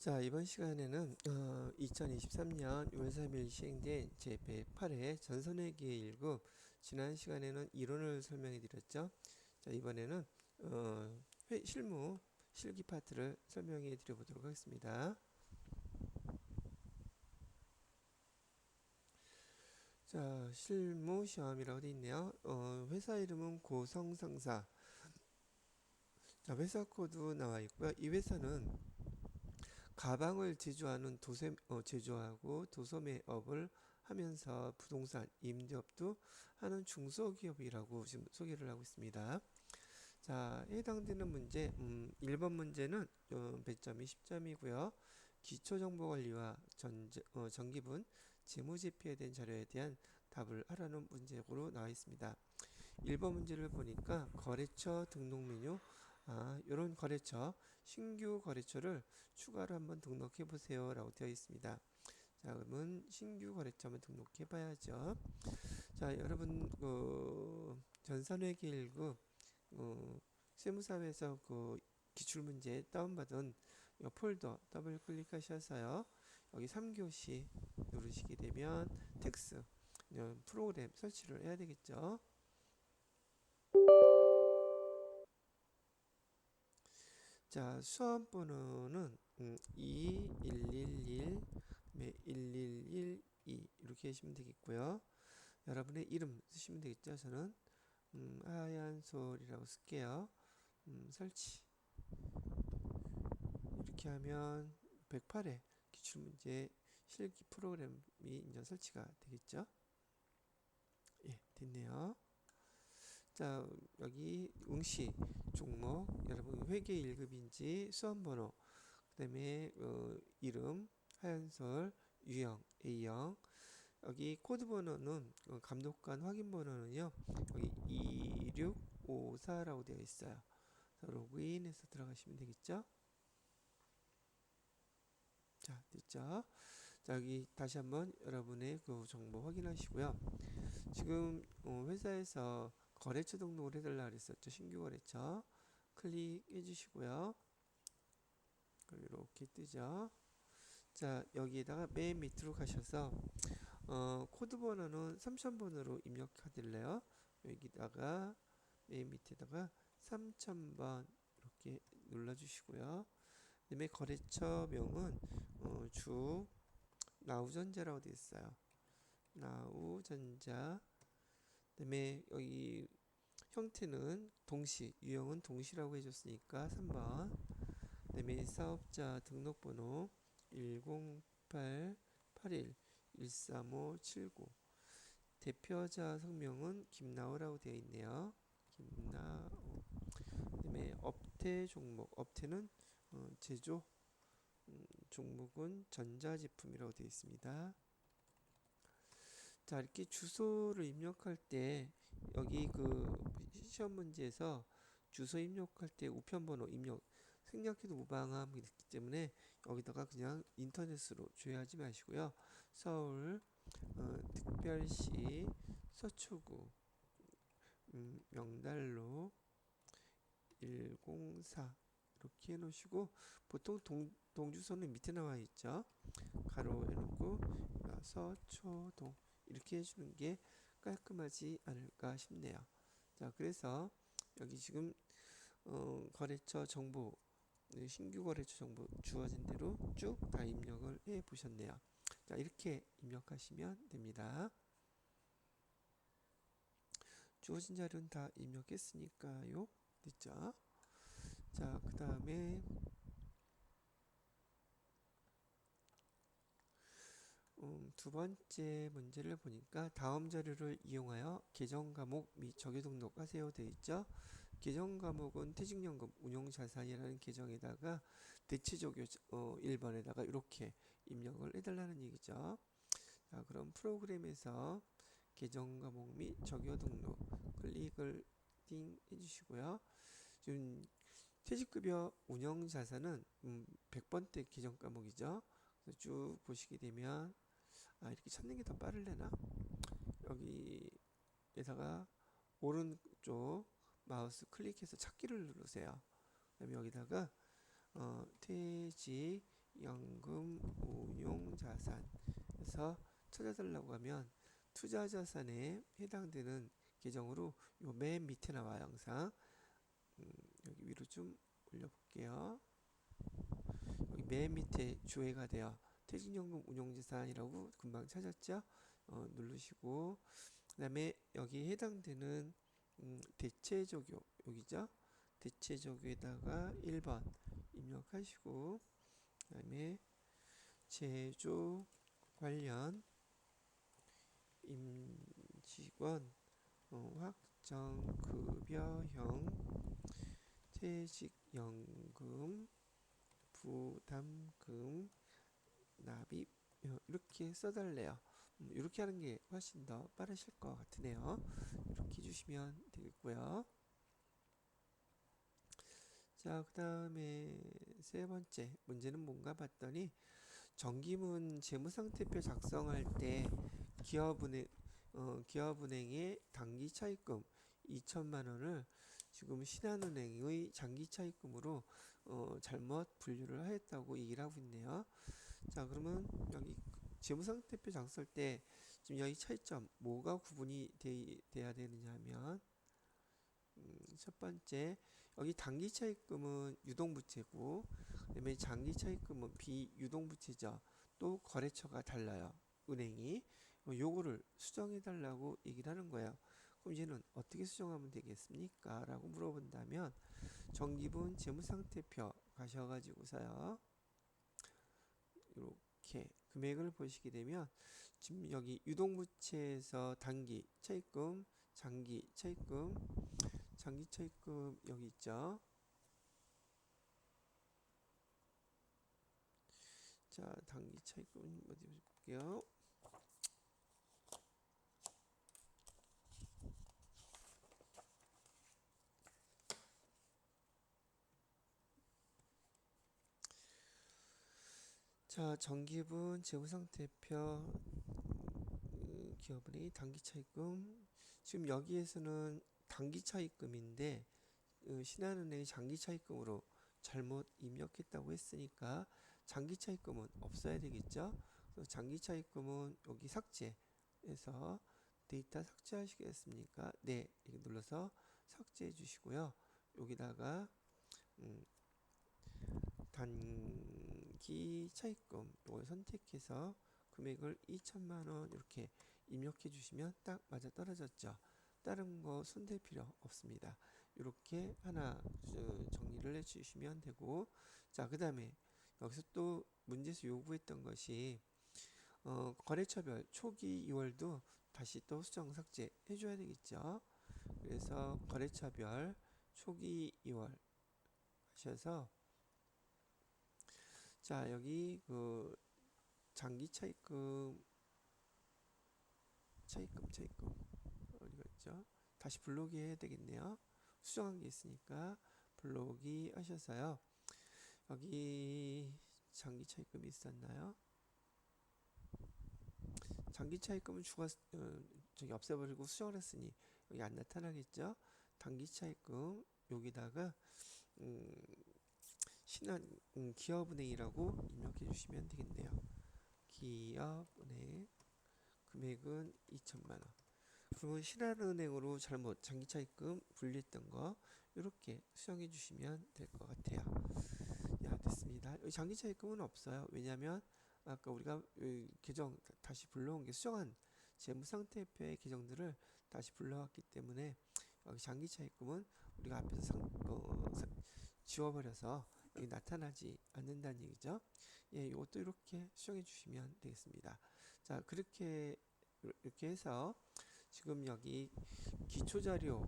자, 이번 시간에는 2023년 6월 3일 시행된 제108회 전선회계 1급 지난 시간에는 이론을 설명해 드렸죠. 자, 이번에는 실무 실기 파트를 설명해 드려 보도록 하겠습니다. 자, 실무 시험이라고 되어 있네요. 회사 이름은 고성상사. 자, 회사 코드 나와 있고요. 이 회사는 가방을 제조하고 도소매업을 하면서 부동산, 임대업도 하는 중소기업이라고 지금 소개를 하고 있습니다. 자, 해당되는 문제, 1번 문제는 배점이 10점이고요. 기초정보관리와 정기분, 재무제표에 대한 자료에 대한 답을 하라는 문제로 나와 있습니다. 1번 문제를 보니까 거래처 등록 메뉴, 이런 거래처, 신규 거래처를 추가로 한번 등록해 보세요 라고 되어 있습니다. 자, 그러면 신규 거래처 한번 등록해 봐야죠. 자, 여러분 전산회계 1급 세무사에서 기출문제 다운받은 이 폴더 더블 클릭하셔서요. 여기 3교시 누르시게 되면 텍스 프로그램 설치를 해야 되겠죠. 자, 수험 번호는 2111, 1112 이렇게 하시면 되겠고요. 여러분의 이름 쓰시면 되겠죠. 저는 하얀솔이라고 쓸게요. 설치. 이렇게 하면 108회 기출문제 실기 프로그램이 이제 설치가 되겠죠. 예, 됐네요. 자, 여기 응시 종목 여러분 회계 1급인지 수험번호 그 다음에 이름 하얀솔 유형 A형 여기 코드 번호는 감독관 확인 번호는요 여기 2654라고 되어 있어요. 로그인해서 들어가시면 되겠죠. 자, 됐죠. 자, 여기 다시 한번 여러분의 그 정보 확인하시고요. 지금 회사에서 거래처 등록을 해달라 그랬었죠. 신규 거래처 클릭해 주시고요. 이렇게 뜨죠. 자, 여기에다가 맨 밑으로 가셔서 코드 번호는 3000번으로 입력하실래요? 여기다가 맨 밑에다가 3000번 이렇게 눌러주시고요. 그 다음에 거래처명은 주 나우전자라고 되어 있어요. 나우전자. 그 다음에 여기 형태는 동시, 유형은 동시라고 해줬으니까 3번. 그 다음에 사업자 등록번호 10881135579. 대표자 성명은 김나우라고 되어 있네요. 김나우. 그 다음에 업태 종목, 업태는 제조, 종목은 전자제품이라고 되어 있습니다. 자, 이렇게 주소를 입력할 때 여기 시험 문제에서 주소 입력할 때 우편번호 입력 생략해도 무방함이 있기 때문에 여기다가 그냥 인터넷으로 조회하지 마시고요. 서울 특별시 서초구 명달로 104 이렇게 해놓으시고 보통 동주소는 밑에 나와 있죠. 가로 해놓고 서초동 이렇게 해주는 게 깔끔하지 않을까 싶네요. 자, 그래서 여기 지금 거래처 정보 신규 거래처 정보 주어진 대로 쭉 다 입력을 해 보셨네요. 자, 이렇게 입력하시면 됩니다. 주어진 자료는 다 입력했으니까요. 됐죠? 자, 그 다음에 두 번째 문제를 보니까 다음 자료를 이용하여 계정 과목 및 적유 등록하세요 되어 있죠. 계정 과목은 퇴직연금 운용자산이라는 계정에다가 대체적유 1번에다가 이렇게 입력을 해달라는 얘기죠. 자, 그럼 프로그램에서 계정 과목 및 적유 등록 클릭을 띵 해주시고요. 지금 퇴직급여 운영자산은 100번대 계정 과목이죠. 그래서 쭉 보시게 되면 이렇게 찾는 게 더 빠르려나? 여기에다가 오른쪽 마우스 클릭해서 찾기를 누르세요. 그다음에 여기다가 퇴직 연금 운용 자산에서 찾아달라고 하면 투자 자산에 해당되는 계정으로 요 맨 밑에 나와요. 항상 여기 위로 좀 올려볼게요. 여기 맨 밑에 주회가 돼요. 퇴직연금 운용자산이라고 금방 찾았죠? 누르시고 그 다음에 여기 해당되는 대체적요 여기죠? 대체적요에다가 1번 입력하시고 그 다음에 제조 관련 임직원 확정급여형 퇴직연금 부담금 납입 이렇게 써달래요. 이렇게 하는 게 훨씬 더 빠르실 것 같으네요. 이렇게 해주시면 되겠고요. 자, 그 다음에 세 번째 문제는 뭔가 봤더니 정기문 재무상태표 작성할 때 기업은행의 단기 차입금 2천만 원을 지금 신한은행의 장기 차입금으로 잘못 분류를 하였다고 얘기를 하고 있네요. 자, 그러면 여기 재무상태표 작성할 때 지금 여기 차이점 뭐가 구분이 돼야 되느냐 하면 첫 번째 여기 단기 차입금은 유동부채고 그다음에 장기 차입금은 비유동부채죠. 또 거래처가 달라요. 은행이 요거를 수정해 달라고 얘기를 하는 거예요. 그럼 이제는 어떻게 수정하면 되겠습니까? 라고 물어본다면 정기분 재무상태표 가셔가지고서요. 이렇게 금액을 보시게 되면 지금 여기 유동부채에서 단기 차입금, 장기 차입금 여기 있죠. 자, 단기 차입금 어디 볼게요. 자, 정기분 재무상태표 기업은행의 단기 차입금 지금 여기에서는 단기 차입금인데 신한은행이 장기 차입금으로 잘못 입력했다고 했으니까 장기 차입금은 없어야 되겠죠. 그래서 장기 차입금은 여기 삭제해서 데이터 삭제하시겠습니까? 네, 이렇게 눌러서 삭제해 주시고요. 여기다가 단기 차입금 이걸 선택해서 금액을 2천만 원 이렇게 입력해 주시면 딱 맞아 떨어졌죠. 다른 거 손댈 필요 없습니다. 이렇게 하나 정리를 해 주시면 되고, 자, 그 다음에 여기서 또 문제에서 요구했던 것이 거래처별 초기 2월도 다시 또 수정 삭제 해줘야 되겠죠. 그래서 거래처별 초기 2월 하셔서 자, 여기 그 장기 차입금 어디가 있죠? 다시 불러오기 해야 되겠네요. 수정한 게 있으니까 불러오기 하셔서요. 여기 장기 차입금이 있었나요? 장기 차입금은 저기 없애버리고 수정을 했으니 여기 안 나타나겠죠? 단기 차입금 여기다가 신한 기업은행이라고 입력해 주시면 되겠네요. 기업은행 금액은 2천만 원. 그러면 신한은행으로 잘못 장기차입금 분리했던 거 이렇게 수정해 주시면 될 것 같아요. 야, 됐습니다. 장기차입금은 없어요. 왜냐하면 아까 우리가 계정 다시 불러온 게 수정한 재무상태표의 계정들을 다시 불러왔기 때문에 여기 장기차입금은 우리가 앞에서 지워버려서 여기 나타나지 않는다는 얘기죠. 예, 이것도 이렇게 수정해 주시면 되겠습니다. 자, 이렇게 해서 지금 여기 기초자료,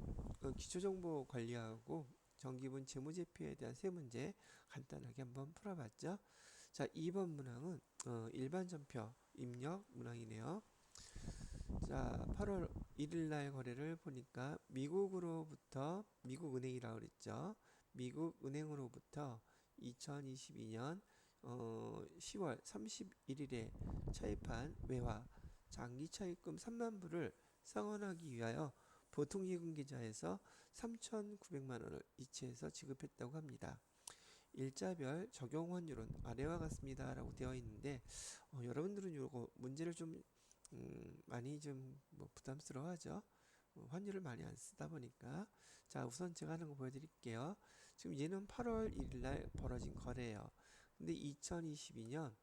기초정보 관리하고 정기분 재무제표에 대한 세 문제 간단하게 한번 풀어봤죠. 자, 2번 문항은 일반 전표 입력 문항이네요. 자, 8월 1일 날 거래를 보니까 미국 은행이라고 그랬죠. 미국 은행으로부터 2022년 10월 31일에 차입한 외화 장기 차입금 3만 불을 상환하기 위하여 보통예금 계좌에서 3,900만 원을 이체해서 지급했다고 합니다. 일자별 적용 환율은 아래와 같습니다 라고 되어 있는데 여러분들은 이거 문제를 좀 많이 좀 뭐 부담스러워하죠. 환율을 많이 안 쓰다 보니까. 자, 우선 제가 하는 거 보여드릴게요. 지금 얘는 8월 1일 날 벌어진 거래예요. 근데 2022년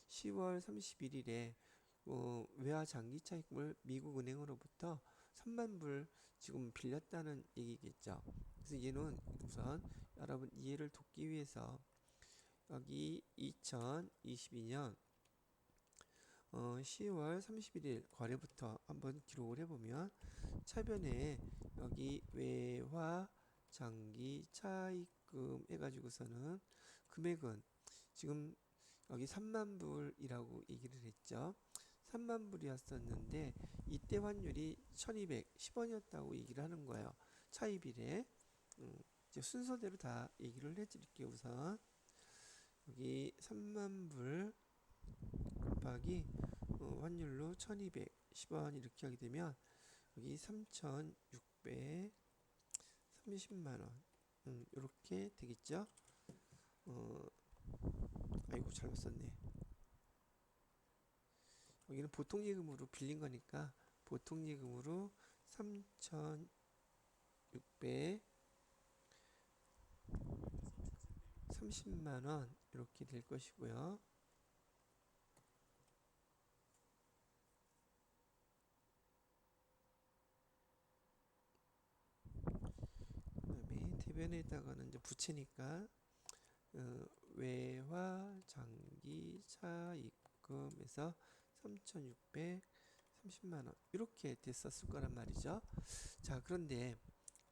10월 31일에 외화 장기 차익금을 미국 은행으로부터 3만 불 지금 빌렸다는 얘기겠죠. 그래서 얘는 우선 여러분 이해를 돕기 위해서 여기 2022년 10월 31일 거래부터 한번 기록을 해보면 차변에 여기 외화 장기 차익금 해가지고서는 금액은 지금 여기 3만 불이라고 얘기를 했죠. 3만 불이었었는데 이때 환율이 1210원이었다고 얘기를 하는 거예요. 차입일에 이제 순서대로 다 얘기를 해드릴게요. 우선 여기 3만 불 곱하기 환율로 1210원 이렇게 하게 되면 여기 3630만원 이렇게 되겠죠. 아이고 잘못 썼네. 여기는 보통예금으로 빌린 거니까 보통예금으로 3630만원 이렇게 될 것이고요. 그다음에 대변에다가는 이제 부채니까 외화 장기 차입금에서 3630만원 이렇게 됐었을 거란 말이죠. 자, 그런데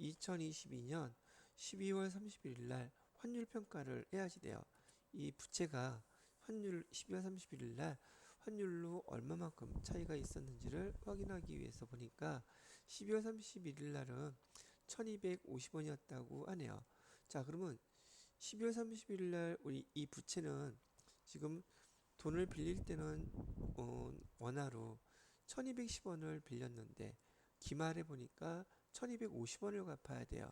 2022년 12월 31일 날 환율 평가를 해야지 돼요. 이 부채가 환율 12월 31일 날 환율로 얼마만큼 차이가 있었는지를 확인하기 위해서 보니까 12월 31일 날은 1250원이었다고 하네요. 자, 그러면 12월 31일 날 우리 이 부채는 지금 돈을 빌릴 때는 원화로 1210원을 빌렸는데 기말에 보니까 1250원을 갚아야 돼요.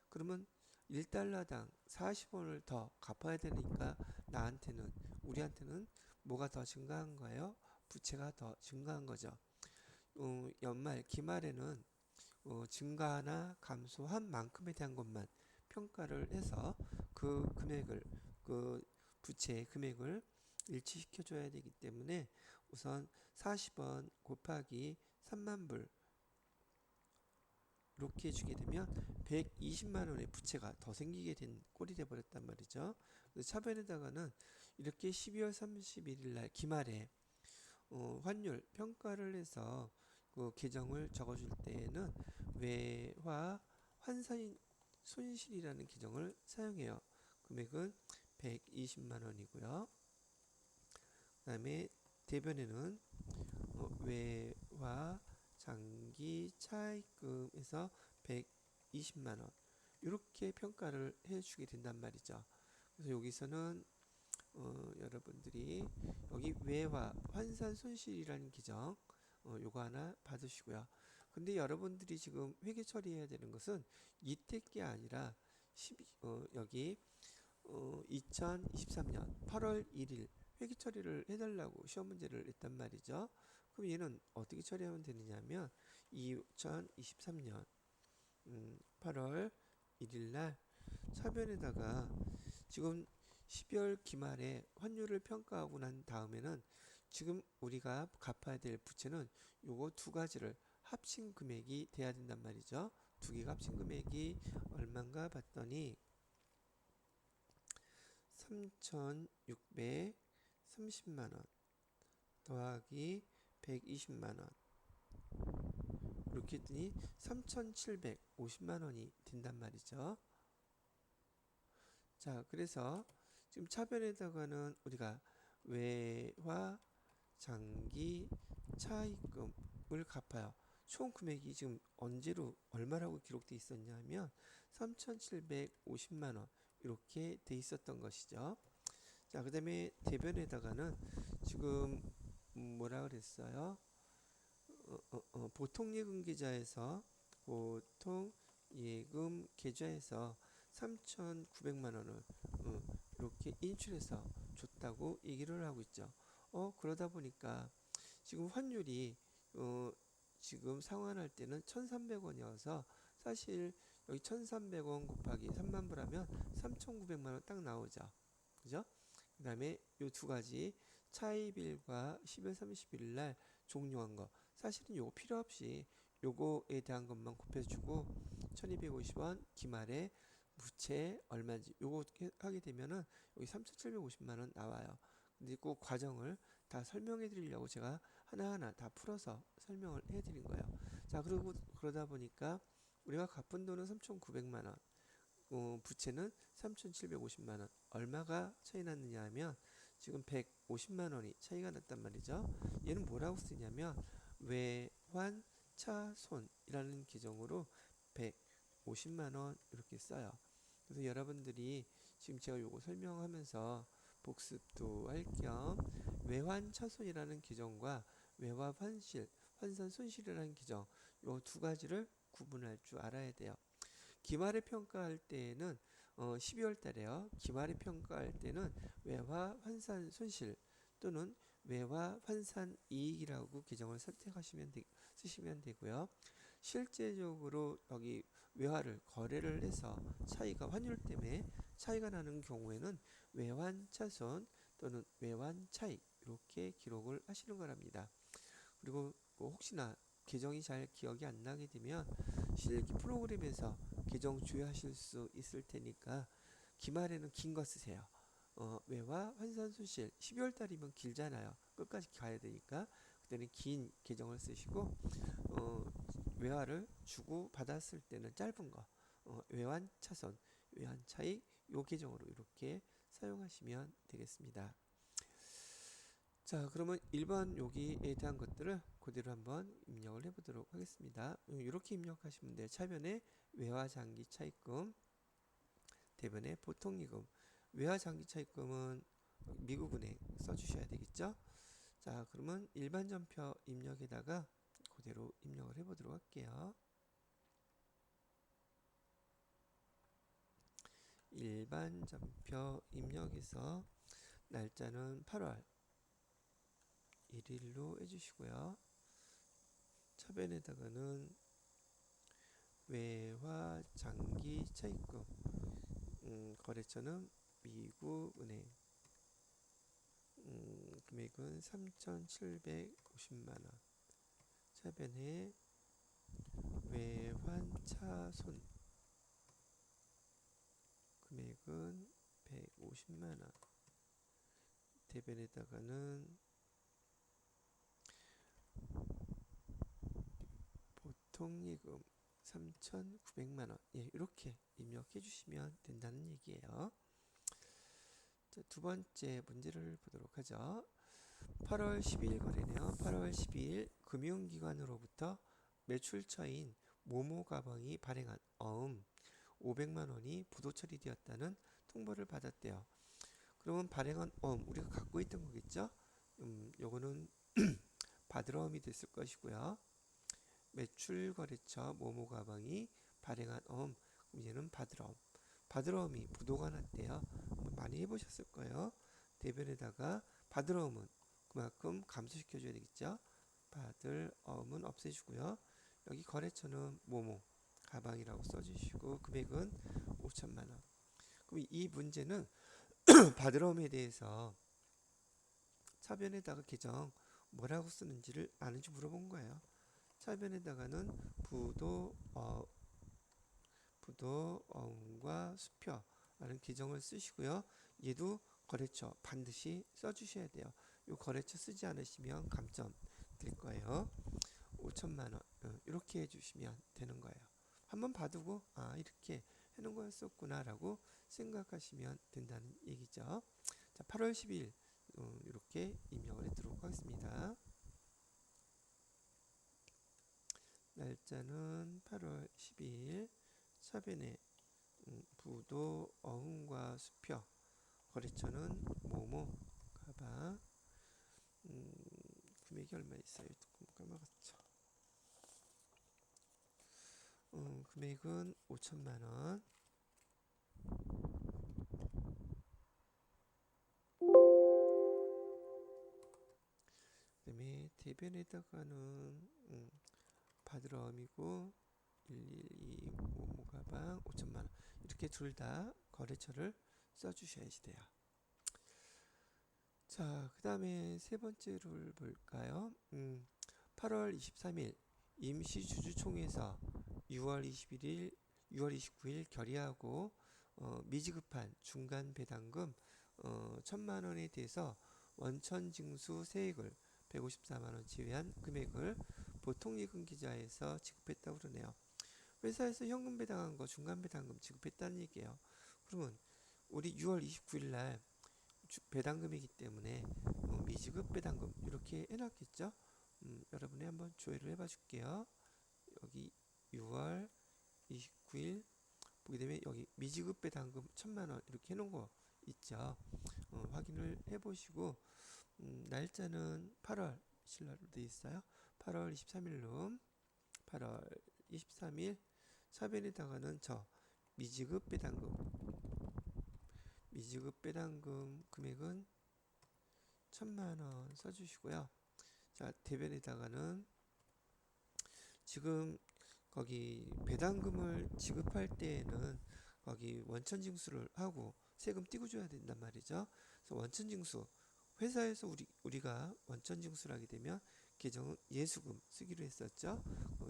그러면 1달러당 40원을 더 갚아야 되니까 우리한테는 뭐가 더 증가한 거예요? 부채가 더 증가한 거죠. 연말 기말에는 증가나 감소한 만큼에 대한 것만 평가를 해서 그 금액을 그 부채의 금액을 일치시켜 줘야 되기 때문에 우선 40원 곱하기 3만 불 이렇게 해주게 되면 120만 원의 부채가 더 생기게 된 꼴이 돼 버렸단 말이죠. 차변에다가는 이렇게 12월 31일 날 기말에 환율 평가를 해서 그 계정을 적어줄 때에는 외화 환산 손실이라는 계정을 사용해요. 금액은 120만 원이고요. 그 다음에 대변에는 외화 장기 차익금에서 120만 원 이렇게 평가를 해주게 된단 말이죠. 그래서 여기서는 여러분들이 여기 외화 환산 손실이라는 계정 요거 하나 받으시고요. 근데 여러분들이 지금 회계 처리해야 되는 것은 이때 게 아니라 여기 2023년 8월 1일 회계 처리를 해달라고 시험 문제를 냈단 말이죠. 그럼 얘는 어떻게 처리하면 되느냐면 2023년 8월 1일 날 차변에다가 지금 12월 기말에 환율을 평가하고 난 다음에는 지금 우리가 갚아야 될 부채는 요거 두 가지를 합친 금액이 돼야 된단 말이죠. 두 개가 합친 금액이 얼마인가 봤더니 3,630만원 더하기 120만원 이렇게 했더니 3,750만원이 된단 말이죠. 자, 그래서 지금 차변에다가는 우리가 외화 장기 차입금을 갚아요. 총 금액이 지금 언제로 얼마라고 기록돼 있었냐면 3,750만원 이렇게 돼 있었던 것이죠. 자, 그 다음에 대변에다가는 지금 뭐라 그랬어요? 보통예금 계좌에서 3,900만 원을 이렇게 인출해서 줬다고 얘기를 하고 있죠. 그러다 보니까 지금 환율이 지금 상환할 때는 1,300원이어서 사실 여기 1,300원 곱하기 3만 불하면 3,900만 원 딱 나오죠. 그죠? 그 다음에 요 두 가지 차입일과 10일 30일 날 종료한 거, 사실은 요거 필요 없이 요거에 대한 것만 곱해주고 1250원 기말에 부채 얼마인지 요거 하게 되면은 여기 3,750만 원 나와요. 근데 그 과정을 다 설명해 드리려고 제가 하나하나 다 풀어서 설명을 해 드린 거예요. 자, 그리고 그러다 보니까 우리가 갚은 돈은 3,900만 원, 부채는 3,750만 원. 얼마가 차이 났느냐 하면 지금 150만 원이 차이가 났단 말이죠. 얘는 뭐라고 쓰냐면 외환차손이라는 계정으로 150만 원 이렇게 써요. 그래서 여러분들이 지금 제가 요거 설명하면서 복습도 할 겸 외환차손이라는 계정과 외화환실, 환산손실이라는 계정, 요 두 가지를 구분할 줄 알아야 돼요. 기말에 평가할 때는 12월 달에요. 기말에 평가할 때는 외화 환산 손실 또는 외화 환산 이익이라고 계정을 선택하시면 쓰시면 되고요. 실제적으로 여기 외화를 거래를 해서 차이가 환율 때문에 차이가 나는 경우에는 외환 차손 또는 외환 차익 이렇게 기록을 하시는 거랍니다. 그리고 혹시나 계정이 잘 기억이 안 나게 되면 실기 프로그램에서 계정 주의하실 수 있을 테니까 기말에는 긴 거 쓰세요. 외화 환산 손실 12월 달이면 길잖아요. 끝까지 가야 되니까 그때는 긴 계정을 쓰시고 외화를 주고 받았을 때는 짧은 거 외환 차손, 외환 차익 요 계정으로 이렇게 사용하시면 되겠습니다. 자, 그러면 일반 여기에 대한 것들을 그대로 한번 입력을 해보도록 하겠습니다. 이렇게 입력하시면 돼요. 차변에 외화장기 차입금, 대변에 보통이금. 외화장기 차입금은 미국은행 써주셔야 되겠죠. 자, 그러면 일반 전표 입력에다가 그대로 입력을 해보도록 할게요. 일반 전표 입력에서 날짜는 8월 1일로 해주시고요. 차변에다가는 외화 장기 차입금, 거래처는 미국은행, 금액은 3,750만원, 차변에 외환차손, 금액은 150만원, 대변에다가는 보통이금 3,900만원, 예, 이렇게 입력해 주시면 된다는 얘기예요. 자, 두 번째 문제를 보도록 하죠. 8월 12일 거래네요. 8월 12일 금융기관으로부터 매출처인 모모 가방이 발행한 500만 원이 부도 처리되었다는 통보를 받았대요. 그러면 발행한 우리가 갖고 있던 거겠죠? 요거는 받으러움이 됐을 것이고요. 매출 거래처 모모 가방이 발행한 그럼 얘는 받으러움. 받으러움이 부도가 났대요. 많이 해보셨을 거예요. 대변에다가 받으러움은 그만큼 감소시켜줘야 되겠죠. 받을어음은 없애주고요. 여기 거래처는 모모 가방이라고 써주시고 금액은 5천만 원. 그럼 이 문제는 받으러움에 대해서 차변에다가 계정 뭐라고 쓰는지를 아는지 물어본 거예요. 차변에다가는 부도어음과 수표라는 계정을 쓰시고요. 얘도 거래처 반드시 써주셔야 돼요. 이 거래처 쓰지 않으시면 감점 될 거예요. 5천만 원 이렇게 해주시면 되는 거예요. 한번 봐두고 이렇게 해놓은 거였었구나 라고 생각하시면 된다는 얘기죠. 자, 8월 10일 이렇게 입력을 해두도록 하겠습니다. 날짜는 8월 10일, 차변에 부도 어흥과 수표, 거래처는 모모 가방, 금액이 얼마 있어요? 조금 까먹었죠. 금액은 5천만 원. 대변에다가는 바드럼이고 112 모모 가방 5천만원 이렇게 둘 다 거래처를 써주셔야지 돼요. 자, 그 다음에 세 번째를 볼까요? 8월 23일 임시주주총회에서 6월 21일, 6월 29일 결의하고 미지급한 중간 배당금 1,000만원에 대해서 원천징수 세액을 154만원 제외한 금액을 보통예금 계좌에서 지급했다고 그러네요. 회사에서 현금 배당한 거 중간 배당금 지급했다는 얘기예요. 그러면 우리 6월 29일 날 배당금이기 때문에 미지급 배당금 이렇게 해놨겠죠. 여러분이 한번 조회를 해봐 줄게요. 여기 6월 29일 보게 되면 여기 미지급 배당금 1,000만원 이렇게 해놓은 거 있죠. 확인을 해보시고 날짜는 8월 실날로 되어 있어요. 8월 23일로 8월 23일 차변에다가는 저 미지급 배당금 금액은 1,000만원 써주시고요. 자, 대변에다가는 지금 거기 배당금을 지급할 때에는 거기 원천징수를 하고 세금 띄고 줘야 된단 말이죠. 그래서 원천징수 회사에서 우리가 원천징수를 하게 되면 계정은 예수금 쓰기로 했었죠.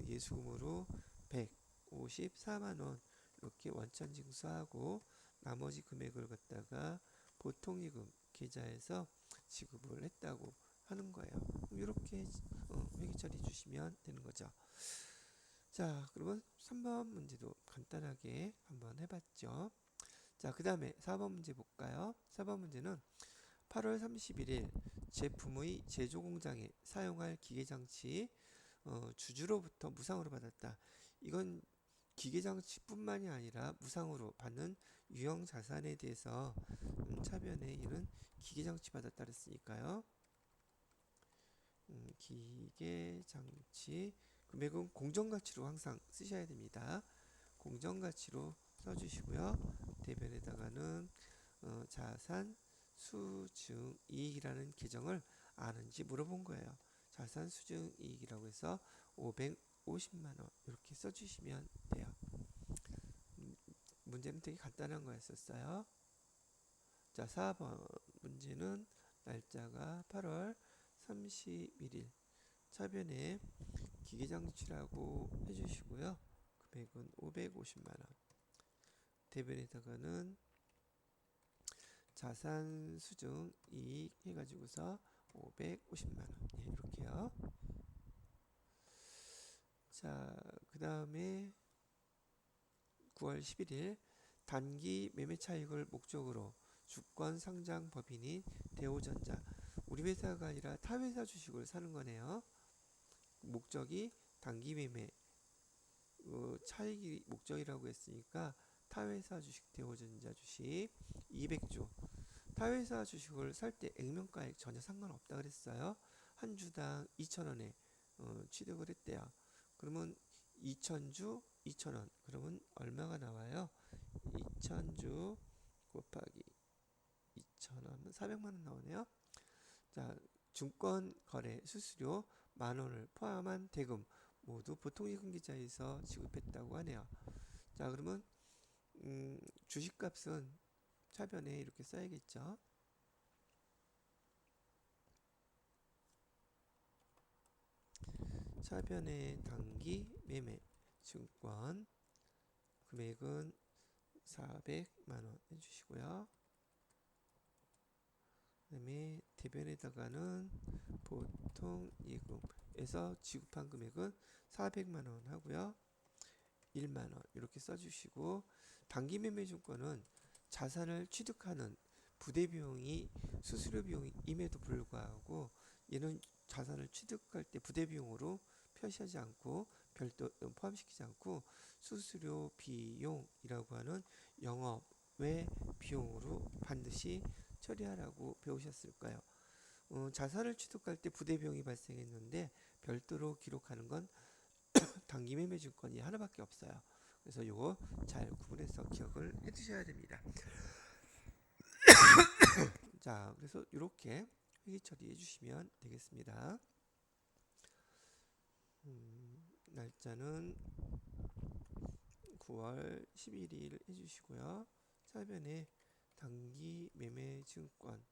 예수금으로 154만원 이렇게 원천징수하고 나머지 금액을 갖다가 보통예금 계좌에서 지급을 했다고 하는 거예요. 이렇게 회계 처리해 주시면 되는 거죠. 자, 그러면 3번 문제도 간단하게 한번 해봤죠. 자, 그 다음에 4번 문제 볼까요? 4번 문제는 8월 31일 제품의 제조 공장에 사용할 기계장치 주주로부터 무상으로 받았다. 이건 기계장치뿐만이 아니라 무상으로 받는 유형 자산에 대해서 차변에 이는 기계장치 받았다 그랬으니까요. 기계장치 금액은 공정가치로 항상 쓰셔야 됩니다. 공정가치로 써주시고요. 대변에다가는 자산 수증이익이라는 계정을 아는지 물어본 거예요. 자산 수증이익이라고 해서 550만원 이렇게 써주시면 돼요. 문제는 되게 간단한 거였었어요. 자, 4번 문제는 날짜가 8월 31일 차변에 기계장치라고 해주시고요. 금액은 550만원 대변에다가는 자산 수증 이익 해가지고서 550만원 예, 이렇게요. 자, 그 다음에 9월 11일 단기 매매 차익을 목적으로 주권 상장 법인인 대우전자 우리 회사가 아니라 타 회사 주식을 사는 거네요. 목적이 단기 매매 차익이 목적이라고 했으니까 타회사 주식 대우전자 주식 200주 타회사 주식을 살 때 액면가액 전혀 상관없다 그랬어요. 한 주당 2,000원에 취득을 했대요. 그러면 2,000주 2,000원 그러면 얼마가 나와요? 2,000주 곱하기 2,000원 400만원 나오네요. 자, 증권 거래 수수료 만원을 포함한 대금 모두 보통예금 계좌에서 지급했다고 하네요. 자, 그러면 주식값은 차변에 이렇게 써야겠죠. 차변에 단기 매매 증권 금액은 400만원 해주시고요. 그 다음에 대변에다가는 보통예금에서 지급한 금액은 400만원 하고요. 1만원 이렇게 써주시고 단기 매매 증권은 자산을 취득하는 부대 비용이 수수료 비용임에도 불구하고 얘는 자산을 취득할 때 부대 비용으로 표시하지 않고 별도 포함시키지 않고 수수료 비용이라고 하는 영업 외 비용으로 반드시 처리하라고 배우셨을까요? 자산을 취득할 때 부대 비용이 발생했는데 별도로 기록하는 건 단기 매매 증권이 하나밖에 없어요. 그래서 요거 잘 구분해서 기억을 해두셔야 됩니다. 자, 그래서 이렇게 회계 처리해 주시면 되겠습니다. 날짜는 9월 11일 해주시고요. 사변에 단기 매매 증권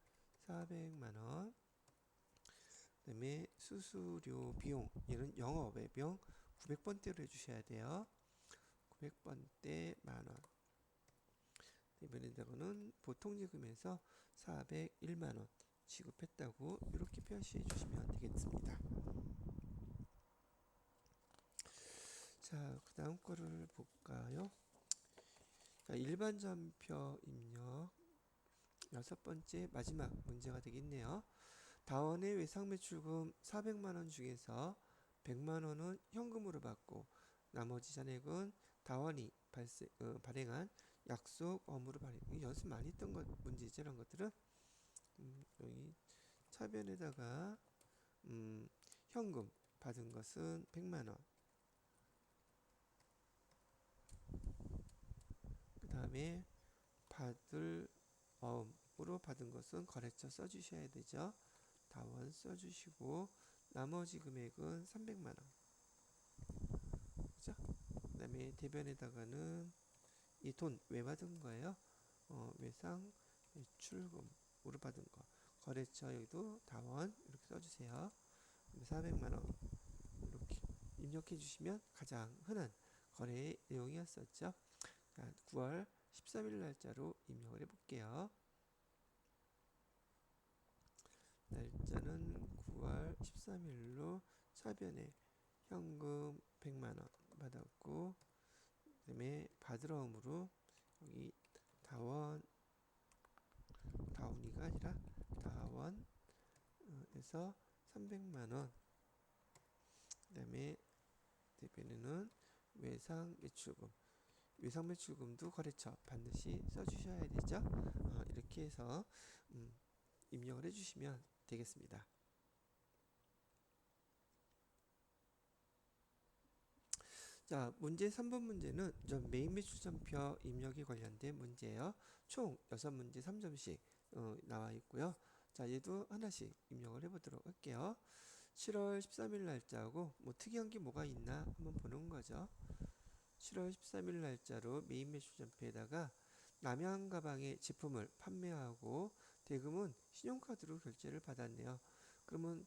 400만원, 그 다음에 수수료 비용, 얘는 영업의 비용 900번대로 해주셔야 돼요. 900번대 만원. 이번에는 보통 예금에서 401만원 지급했다고 이렇게 표시해 주시면 되겠습니다. 자, 그 다음 거를 볼까요? 자, 일반 전표 입력 여섯 번째 마지막 문제가 되겠네요. 다원의 외상 매출금 400만원 중에서 100만원은 현금으로 받고 나머지 잔액은 다원이 발행한 약속 업무로 발행. 연습 많이 했던 것 문제죠. 이런 것들은 여기 차변에다가 현금 받은 것은 100만원, 그 다음에 받을 어음으로 받은 것은 거래처 써주셔야 되죠. 다원 써주시고 나머지 금액은 300만원, 그죠? 그 다음에 대변에다가는 이 돈 왜 받은 거예요? 외상 매출금으로 받은 거. 거래처 여기도 다원 이렇게 써주세요. 400만원 이렇게 입력해 주시면 가장 흔한 거래의 내용이었었죠. 자, 9월 13일 날짜로 입력을 해볼게요. 날짜는 9월 13일로 차변에 현금 100만원 받았고, 그 다음에 받으러음으로 여기 다운이가 아니라 다원에서 300만원, 그 다음에 대변에는 외상 매출금도 거래처 반드시 써주셔야 되죠. 이렇게 해서 입력을 해주시면 되겠습니다. 자, 문제 3번 문제는 메인 매출전표 입력에 관련된 문제예요. 총 6문제 3점씩 나와 있고요. 자, 얘도 하나씩 입력을 해보도록 할게요. 7월 13일 날짜하고 뭐 특이한 게 뭐가 있나 한번 보는 거죠. 7월 13일 날짜로 메인 매출전표에다가 남양 가방의 제품을 판매하고 대금은 신용카드로 결제를 받았네요. 그러면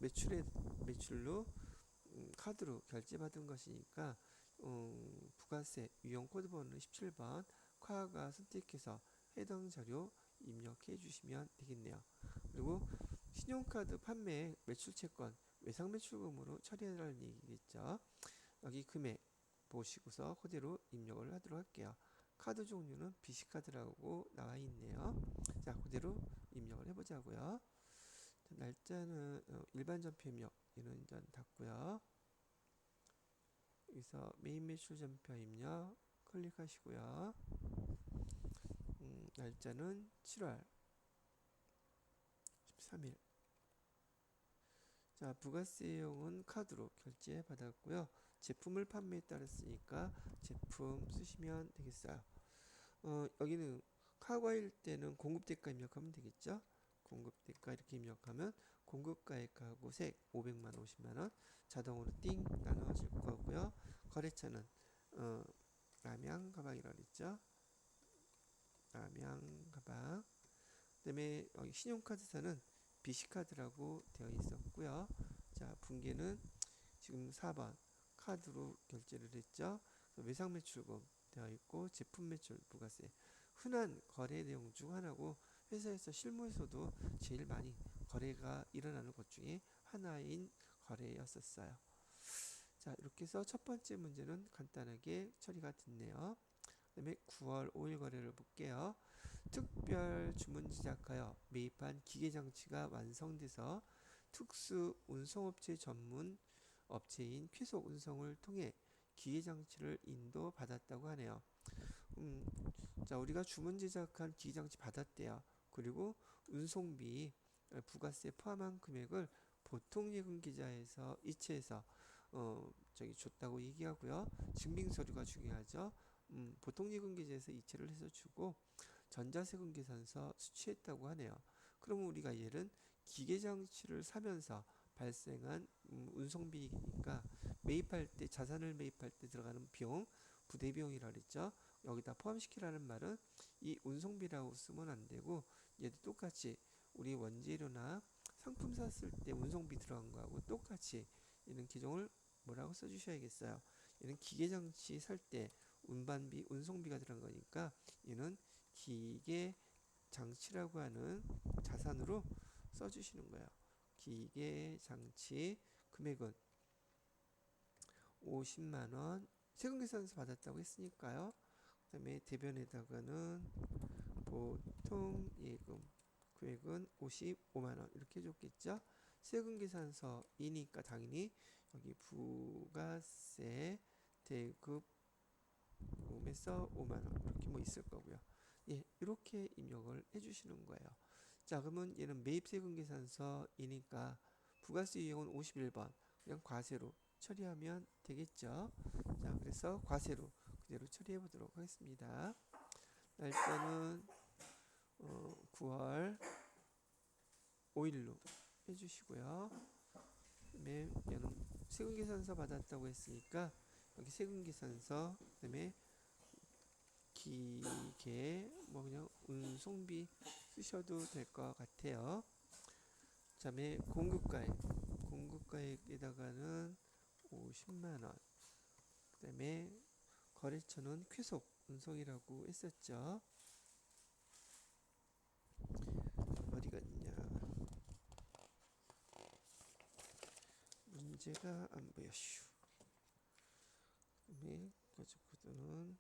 매출로 카드로 결제받은 것이니까 부가세 유형 코드번호 17번 과가 선택해서 해당 자료 입력해 주시면 되겠네요. 그리고 신용카드 판매 매출채권 외상 매출금으로 처리해달라는 얘기겠죠. 여기 금액 보시고서 그대로 입력을 하도록 할게요. 카드 종류는 BC카드라고 나와 있네요. 자, 그대로 입력을 해보자고요. 날짜는 일반 전표 입력 이런 전 닫고요. 여기서 메인 매출 전표 입력 클릭하시고요. 날짜는 7월 13일. 자, 부가세용은 카드로 결제 받았고요. 제품을 판매에 따랐으니까 제품 쓰시면 되겠어요. 여기는 카과일 때는 공급대가 입력하면 되겠죠. 공급대가 이렇게 입력하면 공급가액하고 색 500만 50만원 자동으로 띵 나눠질 거고요. 거래처는 남양 가방이라고 그랬죠. 남양 가방. 그 다음에 신용카드사는 BC카드라고 되어 있었고요. 자, 분기는 지금 4번 카드로 결제를 했죠. 외상 매출금 되어 있고 제품 매출 부가세 흔한 거래 내용 중 하나고 회사에서 실무에서도 제일 많이 거래가 일어나는 것 중에 하나인 거래였었어요. 자, 이렇게 해서 첫 번째 문제는 간단하게 처리가 됐네요. 그 다음에 9월 5일 거래를 볼게요. 특별 주문 제작하여 매입한 기계장치가 완성돼서 특수 운송업체 전문 업체인 쾌속 운송을 통해 기계장치를 인도받았다고 하네요. 자, 우리가 주문 제작한 기계장치 받았대요. 그리고 운송비 부가세 포함한 금액을 보통 예금 계좌에서 이체해서 줬다고 얘기하고요. 증빙 서류가 중요하죠. 보통 예금 계좌에서 이체를 해서 주고 전자세금 계산서 수취했다고 하네요. 그러면 우리가 얘는 기계장치를 사면서 발생한 운송비니까 매입할 때 자산을 매입할 때 들어가는 비용 부대 비용이라 그랬죠. 여기다 포함시키라는 말은 이 운송비라고 쓰면 안 되고 얘도 똑같이 우리 원재료나 상품 샀을 때 운송비 들어간 거하고 똑같이 이런 기종을 뭐라고 써주셔야겠어요. 얘는 기계장치 살 때 운반비, 운송비가 들어간 거니까 얘는 기계장치라고 하는 자산으로 써주시는 거예요. 기계장치 금액은 50만원 세금계산서 받았다고 했으니까요. 그 다음에 대변에다가는 보통예금 금액은 55만원 이렇게 해줬겠죠. 세금계산서이니까 당연히 여기 부가세 대급금에서 5만원 이렇게 뭐 있을 거고요. 예, 이렇게 입력을 해주시는 거예요. 자, 그러면 얘는 매입세금계산서이니까 부가세 유형은 51번 그냥 과세로 처리하면 되겠죠. 자, 그래서 과세로 그대로 처리해 보도록 하겠습니다. 날짜는 9월 5일로 해주시고요. 그다음에 얘는 세금계산서 받았다고 했으니까 여기 세금계산서 그다음에 기계 뭐 그냥 운송비 쓰셔도 될 것 같아요. 그다음에 공급가액에다가는 50만원 그다음에 거래처는 쾌속 운송이라고 했었죠. 어디 갔냐? 문제가 안 보여슈. 그다음에 거주코드는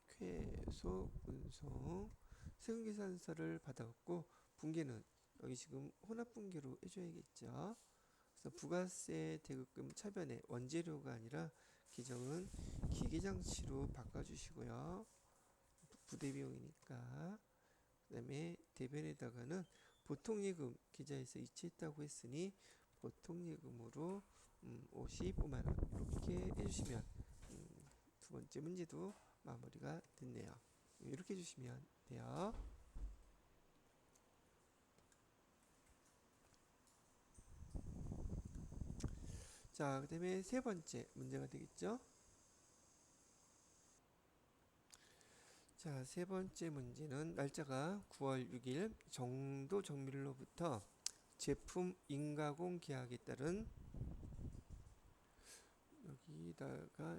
쾌속 운송 세금계산서를 받았고 분계는 여기 지금 혼합분계로 해줘야겠죠. 그래서 부가세 대급금 차변에 원재료가 아니라 기정은 기계장치로 바꿔주시고요. 부대비용이니까. 그 다음에 대변에다가는 보통예금 계좌에서 이체했다고 했으니 보통예금으로 55만원 이렇게 해주시면 두 번째 문제도 마무리가 됐네요. 이렇게 해주시면 돼요. 자, 그 다음에 세 번째 문제가 되겠죠. 자, 세 번째 문제는 날짜가 9월 6일 정도 정밀로부터 제품 인가공 계약에 따른 여기다가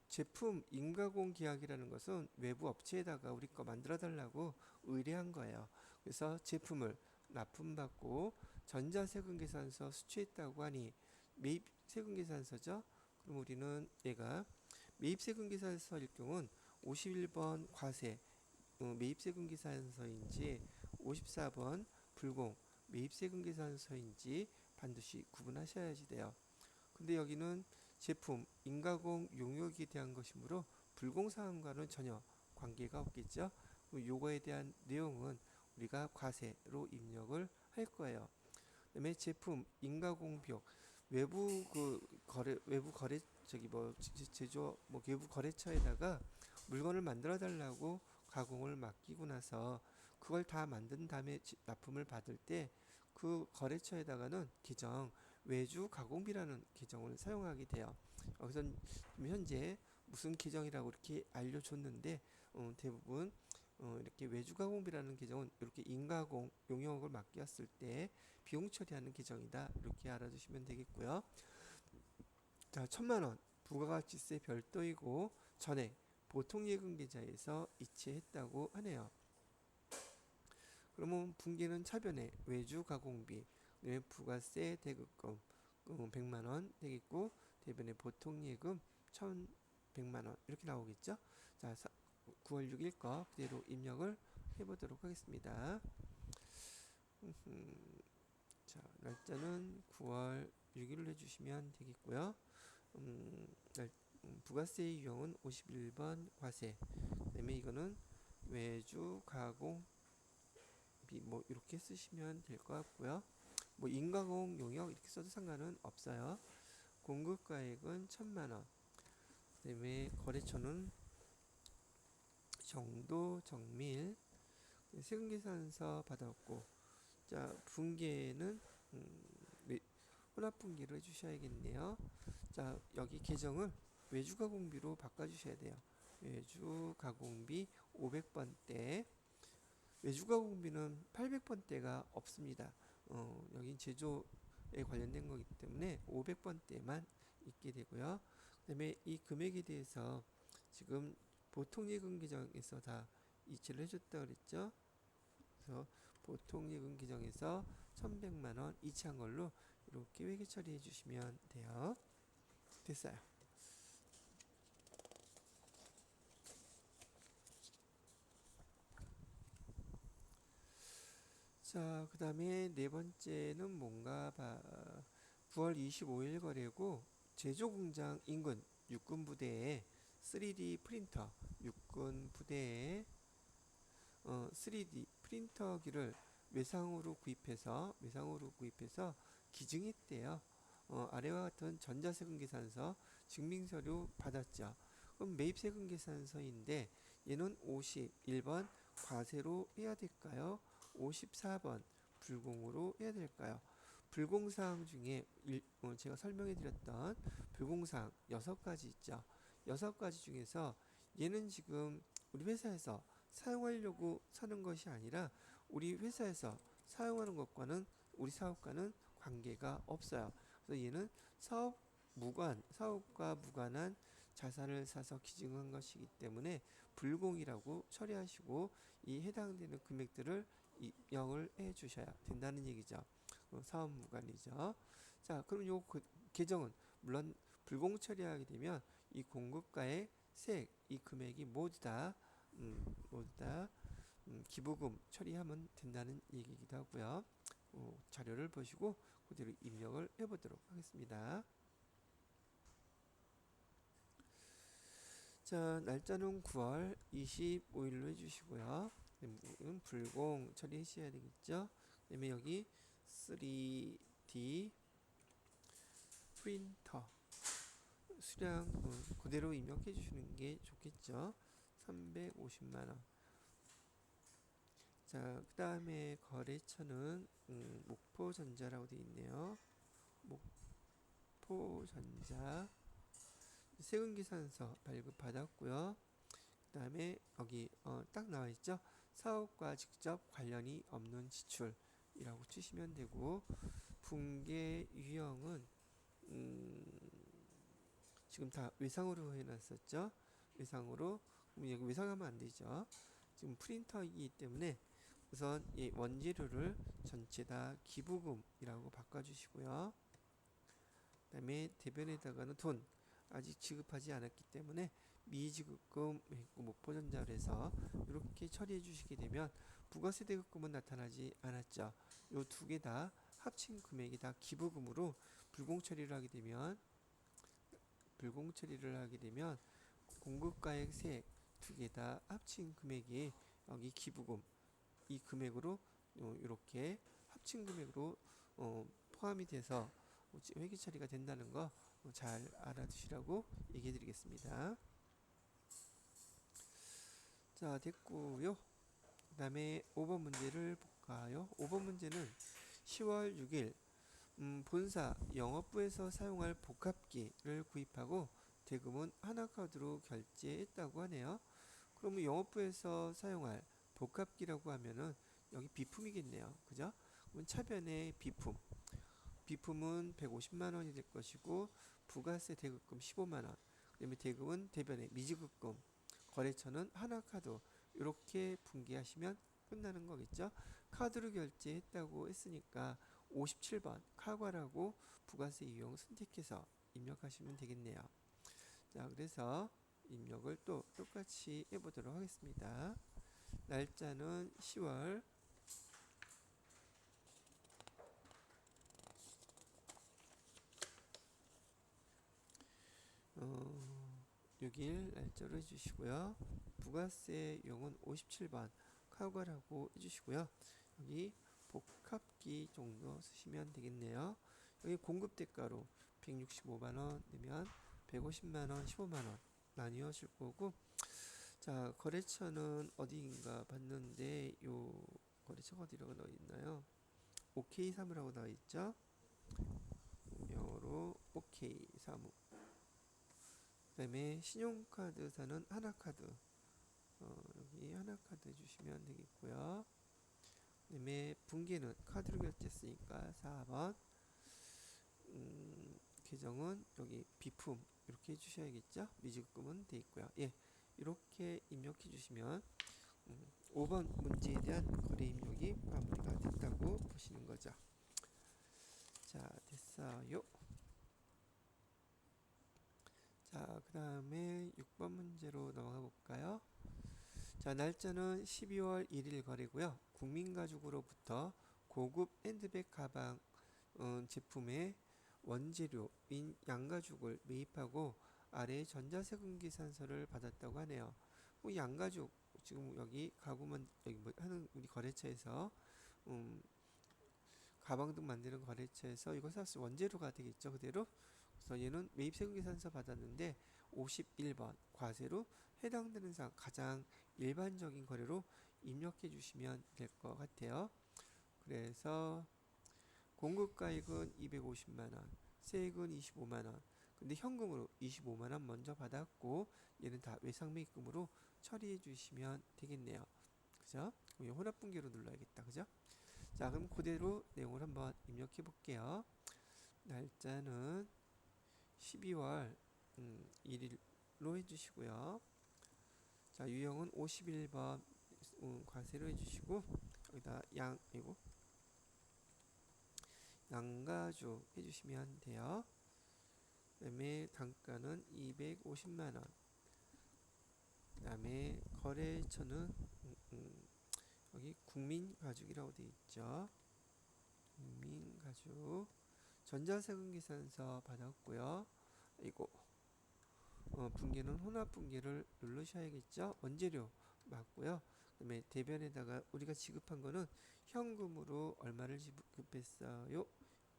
제품 인가공 계약이라는 것은 외부 업체에다가 우리 거 만들어 달라고 의뢰한 거예요. 그래서 제품을 납품받고 전자세금계산서 수취했다고 하니 매입세금계산서죠. 그럼 우리는 얘가 매입세금계산서일 경우는 51번 과세 매입세금계산서인지 54번 불공 매입세금계산서인지 반드시 구분하셔야지 돼요. 근데 여기는 제품 인가공 용역에 대한 것이므로 불공사항과는 전혀 관계가 없겠죠. 요거에 대한 내용은 우리가 과세로 입력을 할 거예요. 그다음에 제품 인가공 비용 외부 외부 거래 제조 외부 거래처에다가 물건을 만들어 달라고 가공을 맡기고 나서 그걸 다 만든 다음에 납품을 받을 때 그 거래처에다가는 기정 외주 가공비라는 계정을 사용하게 돼요. 여기서 현재 무슨 계정이라고 이렇게 알려줬는데 대부분 이렇게 외주 가공비라는 계정은 이렇게 인가공 용역을 맡겼을 때 비용 처리하는 계정이다 이렇게 알아두시면 되겠고요. 자, 1,000만원 부가가치세 별도이고 전액 보통예금 계좌에서 이체했다고 하네요. 그러면 분기는 차변에 외주 가공비, 부가세 대급금 100만원 되겠고 대변에 보통예금 1,100만원 이렇게 나오겠죠. 자, 9월 6일 거 그대로 입력을 해보도록 하겠습니다. 자, 날짜는 9월 6일로 해주시면 되겠고요. 부가세 유형은 51번 과세. 그다음에 이거는 외주 가공 뭐 이렇게 쓰시면 될 것 같고요. 뭐 인가공 용역 이렇게 써도 상관은 없어요. 공급가액은 1,000만원. 그다음에 거래처는 정도 정밀 세금계산서 받았고 자 분계는 혼합분기를 해주셔야겠네요. 자, 여기 계정을 외주가공비로 바꿔주셔야 돼요. 외주가공비 500번대. 외주가공비는 800번대가 없습니다. 여긴 제조에 관련된 거기 때문에 500번대만 있게 되고요. 그 다음에 이 금액에 대해서 지금 보통예금 계정에서 다 이체를 해줬다 그랬죠. 그래서 보통예금 계정에서 1100만원 이체한 걸로 이렇게 회계 처리해 주시면 돼요. 됐어요. 자, 그 다음에 네 번째는 뭔가 9월 25일 거래고 제조공장 인근 육군 부대에 3D 프린터 육군 부대에 3D 프린터기를 외상으로 구입해서 기증했대요. 아래와 같은 전자세금 계산서 증빙서류 받았죠. 그럼 매입세금 계산서인데 얘는 51번 과세로 해야 될까요? 54번 불공으로 해야 될까요? 불공사항 중에 제가 설명해 드렸던 불공사항 6가지 있죠. 6가지 중에서 얘는 지금 우리 회사에서 사용하려고 사는 것이 아니라 우리 회사에서 사용하는 것과는 우리 사업과는 관계가 없어요. 그래서 얘는 사업과 무관한 자산을 사서 기증한 것이기 때문에 불공이라고 처리하시고 이 해당되는 금액들을 입력을 해 주셔야 된다는 얘기죠. 사업 무관이죠. 자, 그럼 요 계정은 물론 불공 처리하게 되면 이 공급가의 세액, 이 금액이 모두 다 기부금 처리하면 된다는 얘기이기도 하고요. 자료를 보시고 그대로 입력을 해보도록 하겠습니다. 자, 날짜는 9월 25일로 해주시고요. 불공 처리하셔야 되겠죠. 그 다음에 여기 3D 프린터 수량 그대로 입력해 주시는 게 좋겠죠. 350만원. 자, 그 다음에 거래처는 목포전자라고 되어 있네요. 목포전자 세금계산서 발급받았고요. 그 다음에 여기 딱 나와 있죠. 사업과 직접 관련이 없는 지출이라고 치시면 되고, 분계 유형은 지금 다 외상으로 해놨었죠. 외상으로. 그럼 여기 외상하면 안 되죠. 지금 프린터이기 때문에 우선 이 원재료를 전체 다 기부금이라고 바꿔주시고요. 그 다음에 대변에다가는 돈 아직 지급하지 않았기 때문에 미지급금 목포전자로 해서 이렇게 처리해 주시게 되면 부가세 대급금은 나타나지 않았죠. 요 두 개 다 합친 금액이 다 기부금으로 불공 처리를 하게 되면 공급가액 세액 두 개 다 합친 금액이 여기 기부금 이 금액으로 이렇게 합친 금액으로 포함이 돼서 회계 처리가 된다는 거 잘 알아두시라고 얘기해 드리겠습니다. 자, 됐고요. 그 다음에 5번 문제를 볼까요? 5번 문제는 10월 6일 본사 영업부에서 사용할 복합기를 구입하고 대금은 하나카드로 결제했다고 하네요. 그러면 영업부에서 사용할 복합기라고 하면은 여기 비품이겠네요. 그죠? 그럼 차변의 비품은 150만원이 될 것이고 부가세 대급금 15만원, 그 다음에 대금은 대변의 미지급금, 거래처는 하나카드 이렇게 분기하시면 끝나는 거겠죠. 카드로 결제했다고 했으니까 57번 카과라고 부가세 유형 선택해서 입력하시면 되겠네요. 자, 그래서 입력을 또 똑같이 해보도록 하겠습니다. 날짜는 10월 6일 날짜로 해주시고요. 부가세 용은 57번 카우가라고 해주시고요. 여기 복합기 정도 쓰시면 되겠네요. 여기 공급대가로 165만원 내면 150만원 15만원 나뉘어 줄 거고, 자, 거래처는 어디인가 봤는데 요 거래처가 어디라고 나와 있나요? OK 사무라고 나와 있죠. 그리고 OK 사무. 그 다음에 신용카드사는 하나카드. 여기 하나카드 해주시면 되겠고요. 그 다음에 분기는 카드로 결제했으니까 4번. 계정은 여기 비품 이렇게 해주셔야겠죠. 미지급금은 돼 있고요. 예, 이렇게 입력해 주시면 5번 문제에 대한 거래 입력이 마무리가 됐다고 보시는 거죠. 자, 됐어요. 자, 그 다음에 6번 문제로 넘어가 볼까요? 자, 날짜는 12월 1일 거래고요. 국민가죽으로부터 고급 핸드백 가방 제품의 원재료인 양가죽을 매입하고 아래 전자세금계산서를 받았다고 하네요. 양가죽 지금 여기 가구만 여기 뭐 하는 우리 거래처에서 가방 등 만드는 거래처에서 이거 샀을 원재료가 되겠죠, 그대로. 그래서 얘는 매입세금계산서 받았는데 51번 과세로 해당되는 사항 가장 일반적인 거래로 입력해 주시면 될 것 같아요. 그래서 공급가액은 250만원, 세액은 25만원. 근데 현금으로 25만원 먼저 받았고 얘는 다 외상매입금으로 처리해 주시면 되겠네요. 그죠? 혼합분기로 눌러야겠다. 그죠? 자, 그럼 그대로 내용을 한번 입력해 볼게요. 날짜는 12월 1일로 해주시고요. 자, 유형은 51번 과세로 해주시고 여기다 양가죽 해주시면 돼요. 그 다음에 단가는 250만원. 그 다음에 거래처는 여기 국민가죽이라고 되어 있죠. 국민가죽. 전자세금계산서 받았고요. 이거 분기는 혼합분기를 누르셔야겠죠. 원재료 맞고요. 그 다음에 대변에다가 우리가 지급한 거는 현금으로 얼마를 지급했어요?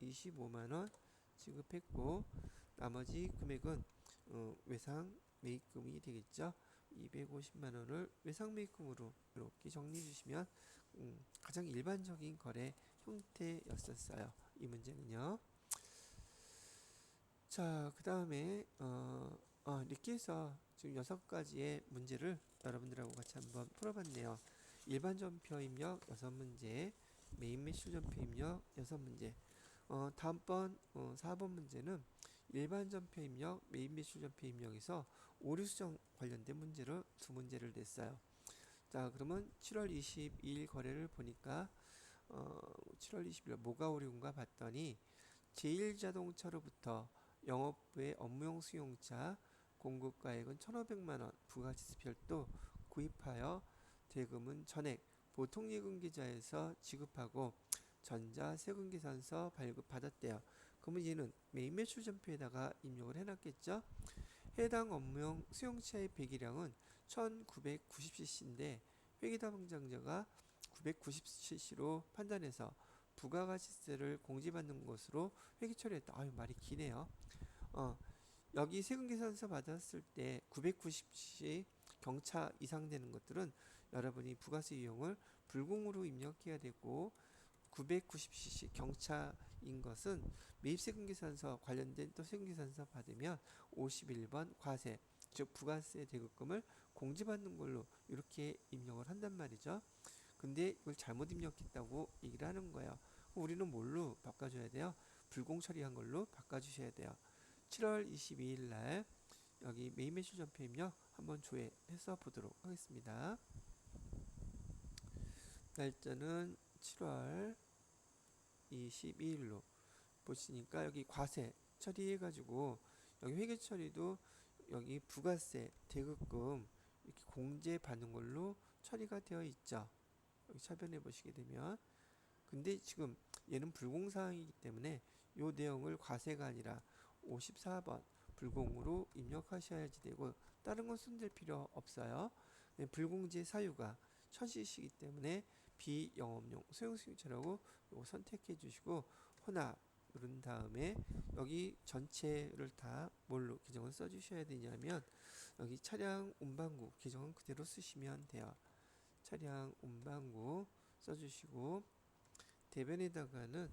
25만원 지급했고 나머지 금액은 외상 매입금이 되겠죠. 250만원을 외상 매입금으로 이렇게 정리해 주시면 가장 일반적인 거래 형태였었어요. 이 문제는요. 자, 그 다음에 이렇게 해서 지금 6가지의 문제를 여러분들하고 같이 한번 풀어봤네요. 일반 전표 입력 6문제, 메인 매출 전표 입력 6문제. 다음번 4번 문제는 일반 전표 입력, 메인 매출 전표 입력에서 오류 수정 관련된 문제를 2문제를 냈어요. 자, 그러면 7월 22일 거래를 보니까 7월 20일 뭐가 오류인가 봤더니 제일자동차로부터 영업부의 업무용 승용차 공급가액은 1,500만원 부가지수 별도 구입하여 대금은 전액 보통예금계좌에서 지급하고 전자세금계산서 발급받았대요. 그러면 얘는 메인 매출 전표에다가 입력을 해놨겠죠. 해당 업무용 수용차의 배기량은 1990cc인데 회계담당자가 990cc로 판단해서 부가가치세를 공제받는 것으로 회계 처리했다. 아유, 말이 기네요. 여기 세금계산서 받았을 때 990cc 경차 이상 되는 것들은 여러분이 부가세 유형을 불공으로 입력해야 되고 990cc 경차인 것은 매입세금계산서 관련된 또 세금계산서 받으면 51번 과세 즉 부가세 대급금을 공제받는 걸로 이렇게 입력을 한단 말이죠. 근데 이걸 잘못 입력했다고 얘기를 하는 거예요. 우리는 뭘로 바꿔줘야 돼요? 불공 처리한 걸로 바꿔주셔야 돼요. 7월 22일 날 여기 메인 매출 전표 입력 한번 조회해서 보도록 하겠습니다. 날짜는 7월 22일로 보시니까 여기 과세 처리해가지고 여기 회계 처리도 여기 부가세 대급금 이렇게 공제 받는 걸로 처리가 되어 있죠. 여기 차변해 보시게 되면 근데 지금 얘는 불공사항이기 때문에 요 내용을 과세가 아니라 54번 불공으로 입력하셔야지 되고 다른 건 손댈 필요 없어요. 불공제 사유가 1000cc이기 때문에 비영업용 소형승용차라고 요거 선택해 주시고 혼합 누른 다음에 여기 전체를 다 뭘로 계정을 써 주셔야 되냐면 여기 차량 운반구 계정은 그대로 쓰시면 돼요. 차량 운반구 써주시고 대변에다가는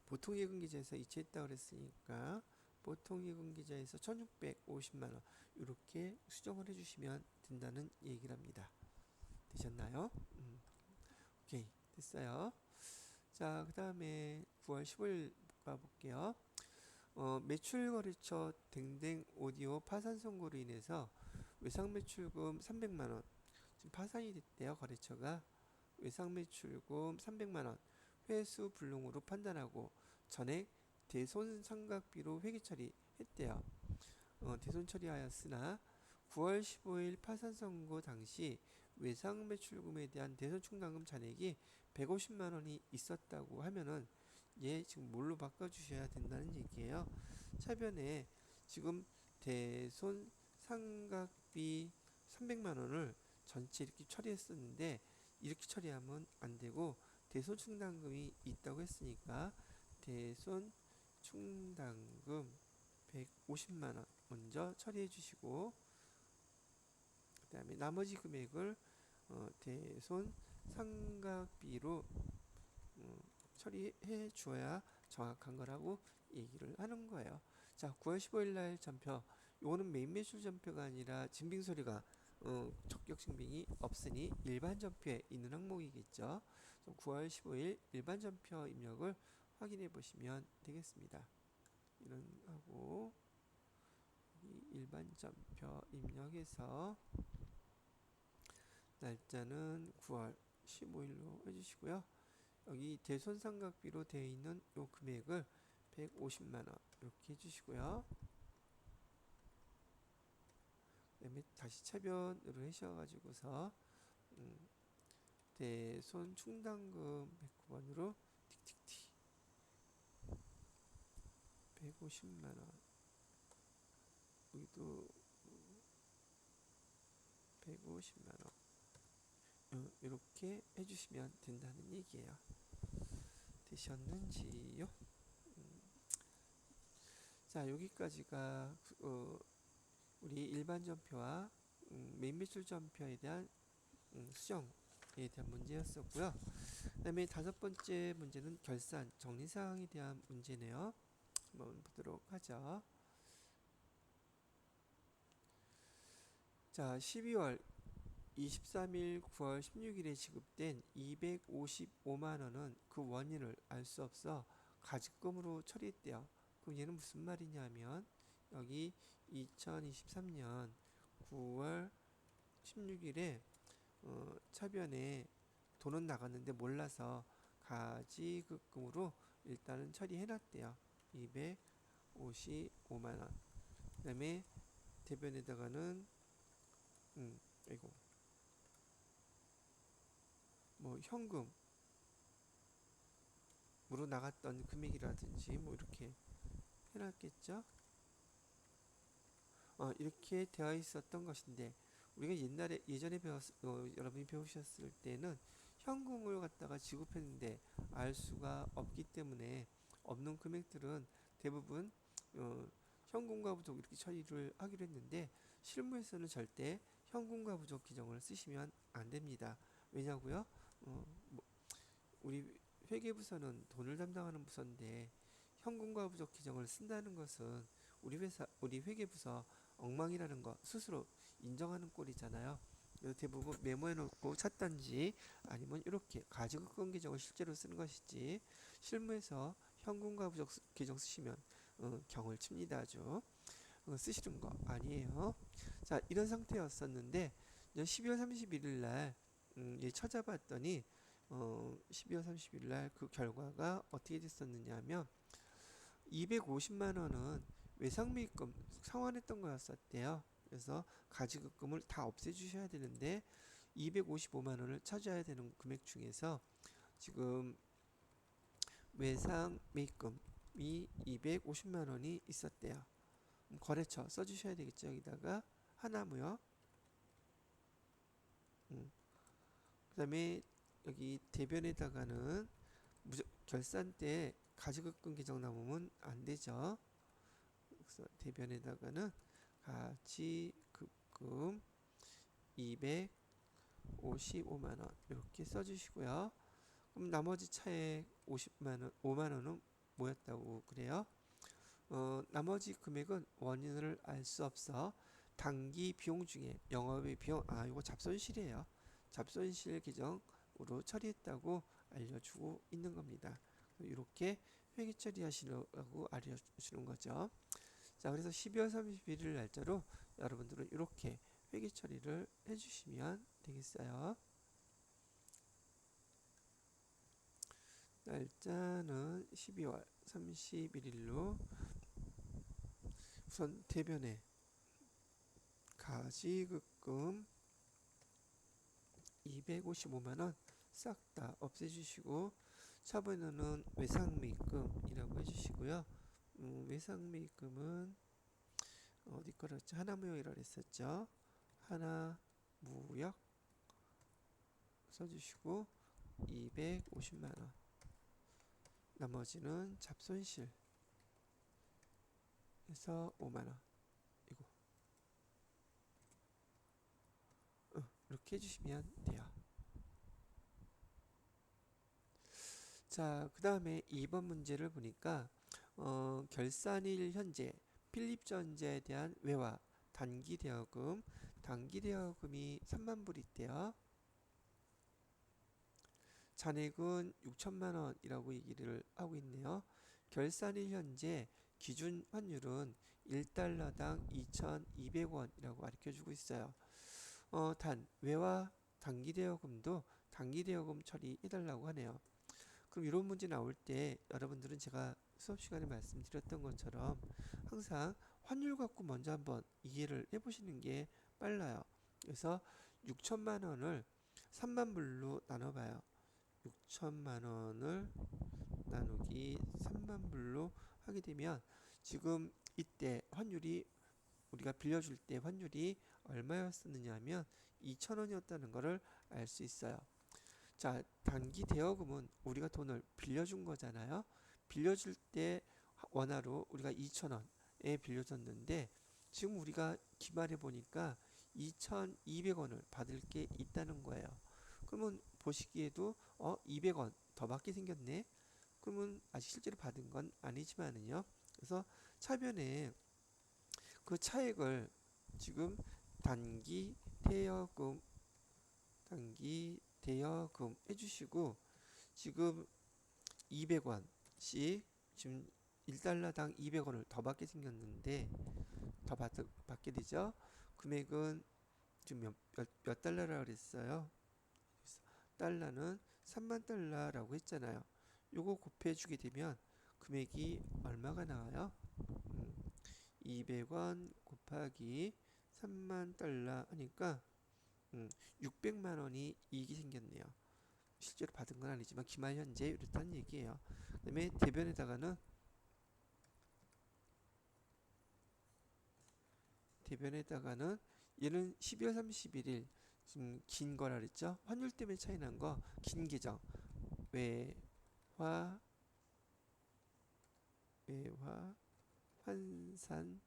보통예금계좌에서 이체했다고 그랬으니까 보통예금계좌에서 1650만원 이렇게 수정을 해주시면 된다는 얘기를 합니다. 되셨나요? 오케이, 됐어요. 자, 그 다음에 9월 15일 가볼게요. 매출거래처 댕댕 오디오 파산 선고로 인해서 외상매출금 300만원, 지금 파산이 됐대요. 거래처가 외상매출금 300만원 회수 불능으로 판단하고 전액 대손상각비로 회계 처리했대요. 대손 처리하였으나 9월 15일 파산 선고 당시 외상매출금에 대한 대손 충당금 잔액이 150만원이 있었다고 하면은 얘 지금 뭘로 바꿔주셔야 된다는 얘기예요. 차변에 지금 대손 상각비 300만원을 전체 이렇게 처리했었는데 이렇게 처리하면 안 되고 대손 충당금이 있다고 했으니까 대손 충당금 150만원 먼저 처리해 주시고 그 다음에 나머지 금액을 대손 상각비로 처리해 주어야 정확한 거라고 얘기를 하는 거예요. 자, 9월 15일 날 전표, 요거는 메인 매출 전표가 아니라 증빙서류가 적격 증빙이 없으니 일반 전표에 있는 항목이겠죠. 9월 15일 일반 전표 입력을 확인해 보시면 되겠습니다. 이런 하고 일반 전표 입력해서 날짜는 9월 15일로 해주시고요. 여기 대손상각비로 되어 있는 요 금액을 150만원 이렇게 해주시고요. 그 다음에 다시 차변으로 하셔가지고서 대손 충당금 109번으로 틱틱틱 150만원 여기도 150만원 이렇게 해주시면 된다는 얘기예요. 되셨는지요? 자, 여기까지가 우리 일반 전표와 메인 매출 전표에 대한 수정에 대한 문제였었고요. 그 다음에 5번째 문제는 결산 정리사항에 대한 문제네요. 한번 보도록 하죠. 자, 12월 23일 9월 16일에 지급된 255만원은 그 원인을 알 수 없어 가직금으로 처리했대요. 그럼 얘는 무슨 말이냐면 여기 2023년 9월 16일에 차변에 돈은 나갔는데 몰라서 가지급금으로 일단은 처리해놨대요. 255만원. 그 다음에 대변에다가는 아이고 뭐 현금으로 나갔던 금액이라든지 뭐 이렇게 해놨겠죠. 이렇게 되어 있었던 것인데 우리가 예전에 여러분이 배우셨을 때는 현금을 갖다가 지급했는데 알 수가 없기 때문에 없는 금액들은 대부분 현금과 부족 이렇게 처리를 하기로 했는데 실무에서는 절대 현금과 부족 규정을 쓰시면 안 됩니다. 왜냐고요? 우리 회계부서는 돈을 담당하는 부서인데 현금과 부족 규정을 쓴다는 것은 우리 회계부서 엉망이라는 거 스스로 인정하는 꼴이잖아요. 그래서 대부분 메모해 놓고 찾던지 아니면 이렇게 가지급금 규정을 실제로 쓰는 것이지 실무에서 현금과 부족 규정 쓰시면 경을 칩니다. 아주 쓰시는 거 아니에요. 자, 이런 상태였었는데 12월 31일 날 찾아봤더니 12월 31일 날 그 결과가 어떻게 됐었느냐 하면 250만원은 외상매입금 상환했던 거였었대요. 그래서 가지급금을 다 없애주셔야 되는데 255만원을 찾아야 되는 금액 중에서 지금 외상매입금이 250만원이 있었대요. 거래처 써주셔야 되겠죠. 여기다가 하나무요. 그 다음에 여기 대변에다가는 결산 때 가지급금 규정 남으면 안 되죠. 그래서 대변에다가는 가지급금 255만원 이렇게 써주시고요. 그럼 나머지 차액 5만원은 모였다고 그래요. 나머지 금액은 원인을 알 수 없어 당기 비용 중에 영업의 비용, 이거 잡손실이에요. 잡손실 계정으로 처리했다고 알려주고 있는 겁니다. 이렇게 회계 처리하시라고 알려주는 거죠. 자, 그래서 12월 31일 날짜로 여러분들은 이렇게 회계 처리를 해주시면 되겠어요. 날짜는 12월 31일로 우선 대변에 가지급금 255만원 싹 다 없애주시고 차번호는 외상매입금이라고 해주시고요. 외상매입금은 어디 거랬죠? 하나무역이라고 했었죠. 하나무역 써주시고 250만원, 나머지는 잡손실 해서 5만원, 이거 이렇게 해주시면 돼요. 자, 그 다음에 2번 문제를 보니까 결산일 현재 필립전자에 대한 외화 단기대여금, 단기대여금이 3만불 있대요. 잔액은 6천만원이라고 얘기를 하고 있네요. 결산일 현재 기준 환율은 1달러당 2,200원이라고 가르쳐주고 있어요. 단 외화 단기대여금도 단기대여금 처리해달라고 하네요. 그럼 이런 문제 나올 때 여러분들은 제가 수업 시간에 말씀드렸던 것처럼 항상 환율 갖고 먼저 한번 이해를 해보시는 게 빨라요. 그래서 6천만 원을 3만 불로 나눠봐요. 6천만 원을 나누기 3만 불로 하게 되면 지금 이때 환율이, 우리가 빌려줄 때 환율이 얼마였었느냐 하면 2,000원이었다는 것을 알 수 있어요. 자, 단기 대여금은 우리가 돈을 빌려준 거잖아요. 빌려줄 때 원화로 우리가 2,000원에 빌려줬는데 지금 우리가 기말해 보니까 2,200원을 받을 게 있다는 거예요. 그러면 보시기에도 200원 더 받게 생겼네. 그러면 아직 실제로 받은 건 아니지만은요. 그래서 차변에 그 차액을 지금 단기 대여금 해주시고 지금 200원씩 지금 1달러당 200원을 더 받게 생겼는데 더 받게 되죠. 금액은 지금 몇 달러라고 그랬어요. 달러는 3만 달러라고 했잖아요. 요거 곱해주게 되면 금액이 얼마가 나와요? 200원 곱하기 3만 달러 하니까 600만 원이 이익이 생겼네요. 실제로 받은 건 아니지만 기말 현재 이렇다는 얘기예요. 그 다음에 대변에다가는 얘는 12월 31일 긴 거라 그랬죠. 환율 때문에 차이 난 거 긴 계정 외화 환산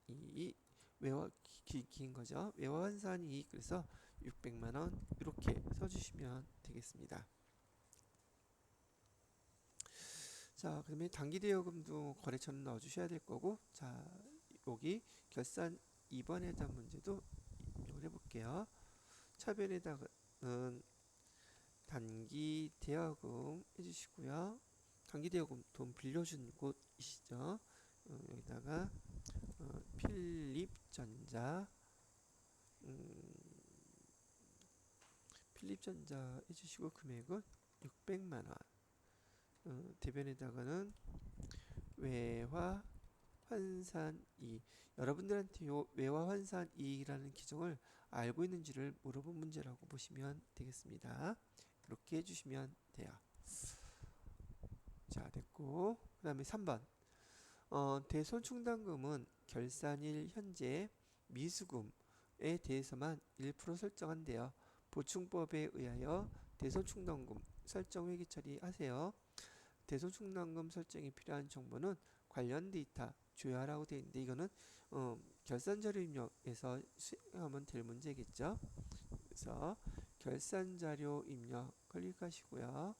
이익, 외화 긴 거죠. 외화 환산 이익, 그래서 600만 원 이렇게 써주시면 되겠습니다. 자, 그다음에 단기대여금도 거래처는 넣어주셔야 될 거고, 자, 여기 결산 2번에 대한 문제도 해볼게요. 차변에다가는 단기대여금 해주시고요. 단기대여금 돈 빌려준 곳이시죠. 여기다가 필립전자 필립전자 해주시고 금액은 600만 원. 대변에다가는 외화 환산 이익. 여러분들한테 요 외화 환산 이익이라는 기종을 알고 있는지를 물어본 문제라고 보시면 되겠습니다. 이렇게 해주시면 돼요. 자, 됐고 그 다음에 3번 대손충당금은 결산일 현재 미수금에 대해서만 1% 설정한대요. 보충법에 의하여 대손충당금 설정 회계 처리하세요. 대손충당금 설정이 필요한 정보는 관련 데이터 조회하라고 되어 있는데 이거는 결산자료 입력에서 수행하면 될 문제겠죠. 그래서 결산자료 입력 클릭하시고요.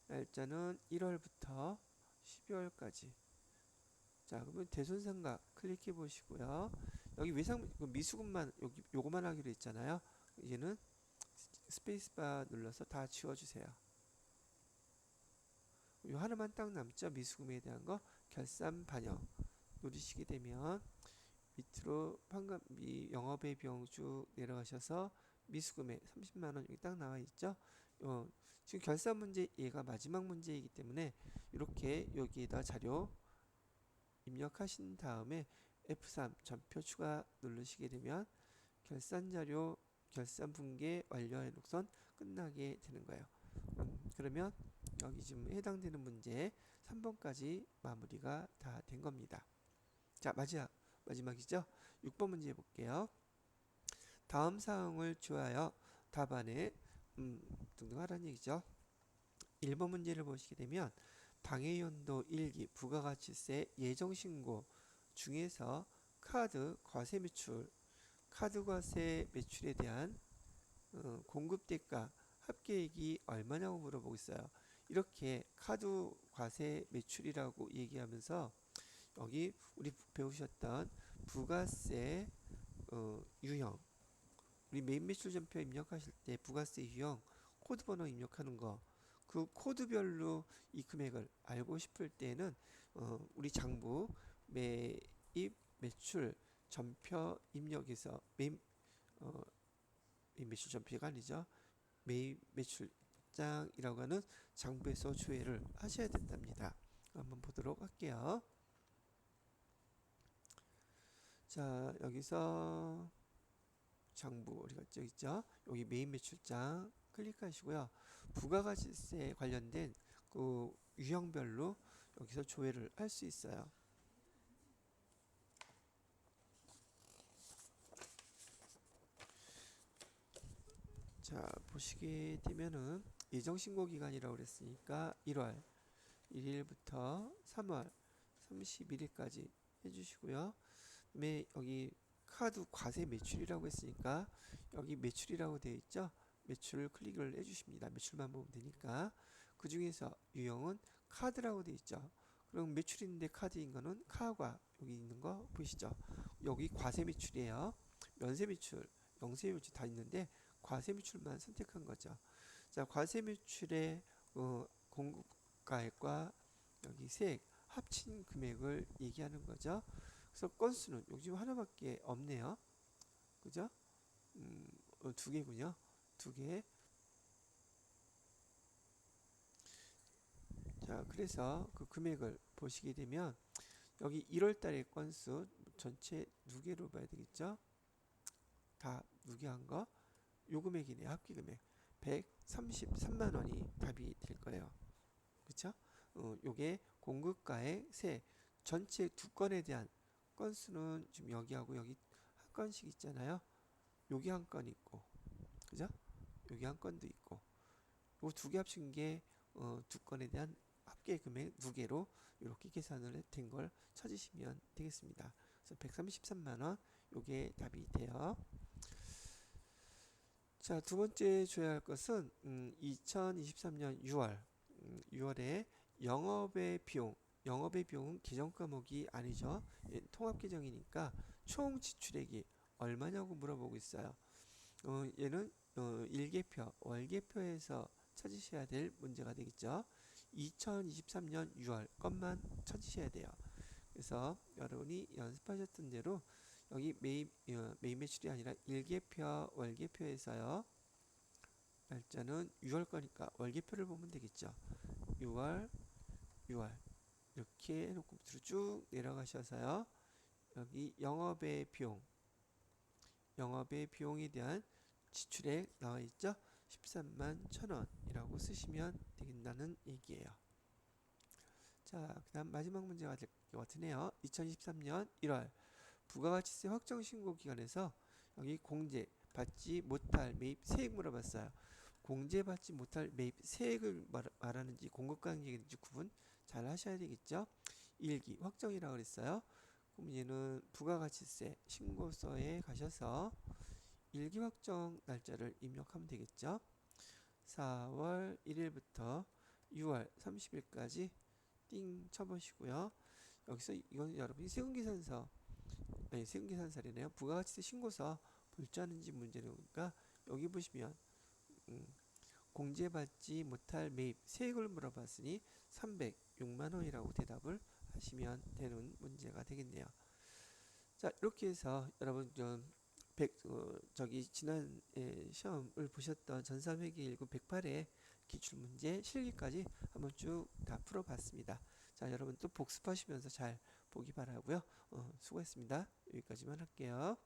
날짜는 1월부터 12월까지. 자, 그러면 대손상가 클릭해 보시고요. 여기 외상 미수금만 여기 요거만 하기로 했잖아요. 이제는 스페이스바 눌러서 다 지워주세요. 요 하나만 딱 남죠. 미수금에 대한 거 결산 반영 누르시게 되면 밑으로 방금 영업의 비용 쭉 내려가셔서 미수금액 30만 원 여기 딱 나와 있죠. 지금 결산 문제 얘가 마지막 문제이기 때문에 이렇게 여기에다 자료 입력하신 다음에 F3 전표 추가 누르시게 되면 결산 자료 결산 분계 완료해 놓고선 끝나게 되는 거예요. 그러면 여기 지금 해당되는 문제 3번까지 마무리가 다 된 겁니다. 자, 마지막이죠. 6번 문제 볼게요. 다음 사항을 주하여 답안에 등등하라는 얘기죠. 1번 문제를 보시게 되면 방해연도 1기 부가가치세 예정신고 중에서 카드 과세 매출, 카드 과세 매출에 대한 공급대가 합계액이 얼마냐고 물어보고 있어요. 이렇게 카드 과세 매출이라고 얘기하면서 여기 우리 배우셨던 부가세 유형, 우리 메인 매출 전표 입력하실 때 부가세 유형 코드 번호 입력하는 거, 그 코드별로 이 금액을 알고 싶을 때는 우리 장부 매입 매출 전표 입력에서 메인 매출 전표가 아니죠. 매입 매출장이라고 하는 장부에서 조회를 하셔야 된답니다. 한번 보도록 할게요. 자, 여기서 장부 어디 갔죠? 있죠? 여기 메인 매출장 클릭하시고요. 부가가치세 관련된 그 유형별로 여기서 조회를 할 수 있어요. 자, 보시게 되면은 예정신고 기간이라고 그랬으니까 1월 1일부터 3월 31일까지 해주시고요. 그다음에 여기 카드 과세 매출이라고 했으니까 여기 매출이라고 되어 있죠. 매출을 클릭을 해주십니다. 매출만 보면 되니까. 그 중에서 유형은 카드라고 되어 있죠. 그럼 매출인데 카드인 거는 카과 여기 있는 거 보이시죠? 여기 과세 매출이에요. 면세 매출, 영세 매출 다 있는데 과세 매출만 선택한 거죠. 자, 과세 매출의 공급가액과 여기 세액 합친 금액을 얘기하는 거죠. 그래서 건수는 여기 지금 하나밖에 없네요. 그죠? 두 개군요. 두 개. 자, 그래서 그 금액을 보시게 되면 여기 1월 달의 건수 전체 누계로 봐야 되겠죠? 다 누계한 거. 요 금액이네요. 합계 금액. 133만 원이 답이 될 거예요. 그쵸? 요게 공급가액 세 전체 두 건에 대한 건수는 지금 여기하고 여기 한 건씩 있잖아요. 여기 한 건 있고, 그죠? 여기 한 건도 있고, 요 두 개 합친 게 두 건에 대한 합계 금액 두 개로 이렇게 계산을 된 걸 찾으시면 되겠습니다. 그래서 133만 원, 요게 답이 돼요. 자, 두 번째 줘야 할 것은 2023년 6월에 영업의 비용은 계정 과목이 아니죠. 통합 계정이니까 총 지출액이 얼마냐고 물어보고 있어요. 얘는 일계표, 월계표에서 찾으셔야 될 문제가 되겠죠. 2023년 6월 것만 찾으셔야 돼요. 그래서 여러분이 연습하셨던 대로 여기 메인 매출이 아니라 일계표, 월계표에서요. 날짜는 6월 거니까 월계표를 보면 되겠죠. 6월 이렇게 해놓고 밑으로 쭉 내려가셔서요. 여기 영업의 비용에 대한 지출액 나와 있죠. 13만 1,000원이라고 쓰시면 되겠다는 얘기예요. 자, 그 다음 마지막 문제가 될 것 같으네요. 2023년 1월 부가가치세 확정 신고 기간에서 여기 공제 받지 못할 매입 세액 물어봤어요. 공제받지 못할 매입 세액을 말하는지 공급가액인지 구분 잘 하셔야 되겠죠. 1기 확정이라고 그랬어요. 그럼 얘는 부가가치세 신고서에 가셔서 1기 확정 날짜를 입력하면 되겠죠. 4월 1일부터 6월 30일까지 띵 쳐보시고요. 여기서 이건 여러분이 세금계산서, 네, 세금계산서래네요. 부가가치세 신고서 볼 줄 아는지 문제니까 여기 보시면 공제받지 못할 매입 세액을 물어봤으니 306만 원이라고 대답을 하시면 되는 문제가 되겠네요. 자, 이렇게 해서 여러분 저기 지난 시험을 보셨던 전산회계 1급 108의 기출문제 실기까지 한번 쭉 다 풀어봤습니다. 자, 여러분 또 복습하시면서 잘 보기 바라고요. 수고했습니다. 여기까지만 할게요.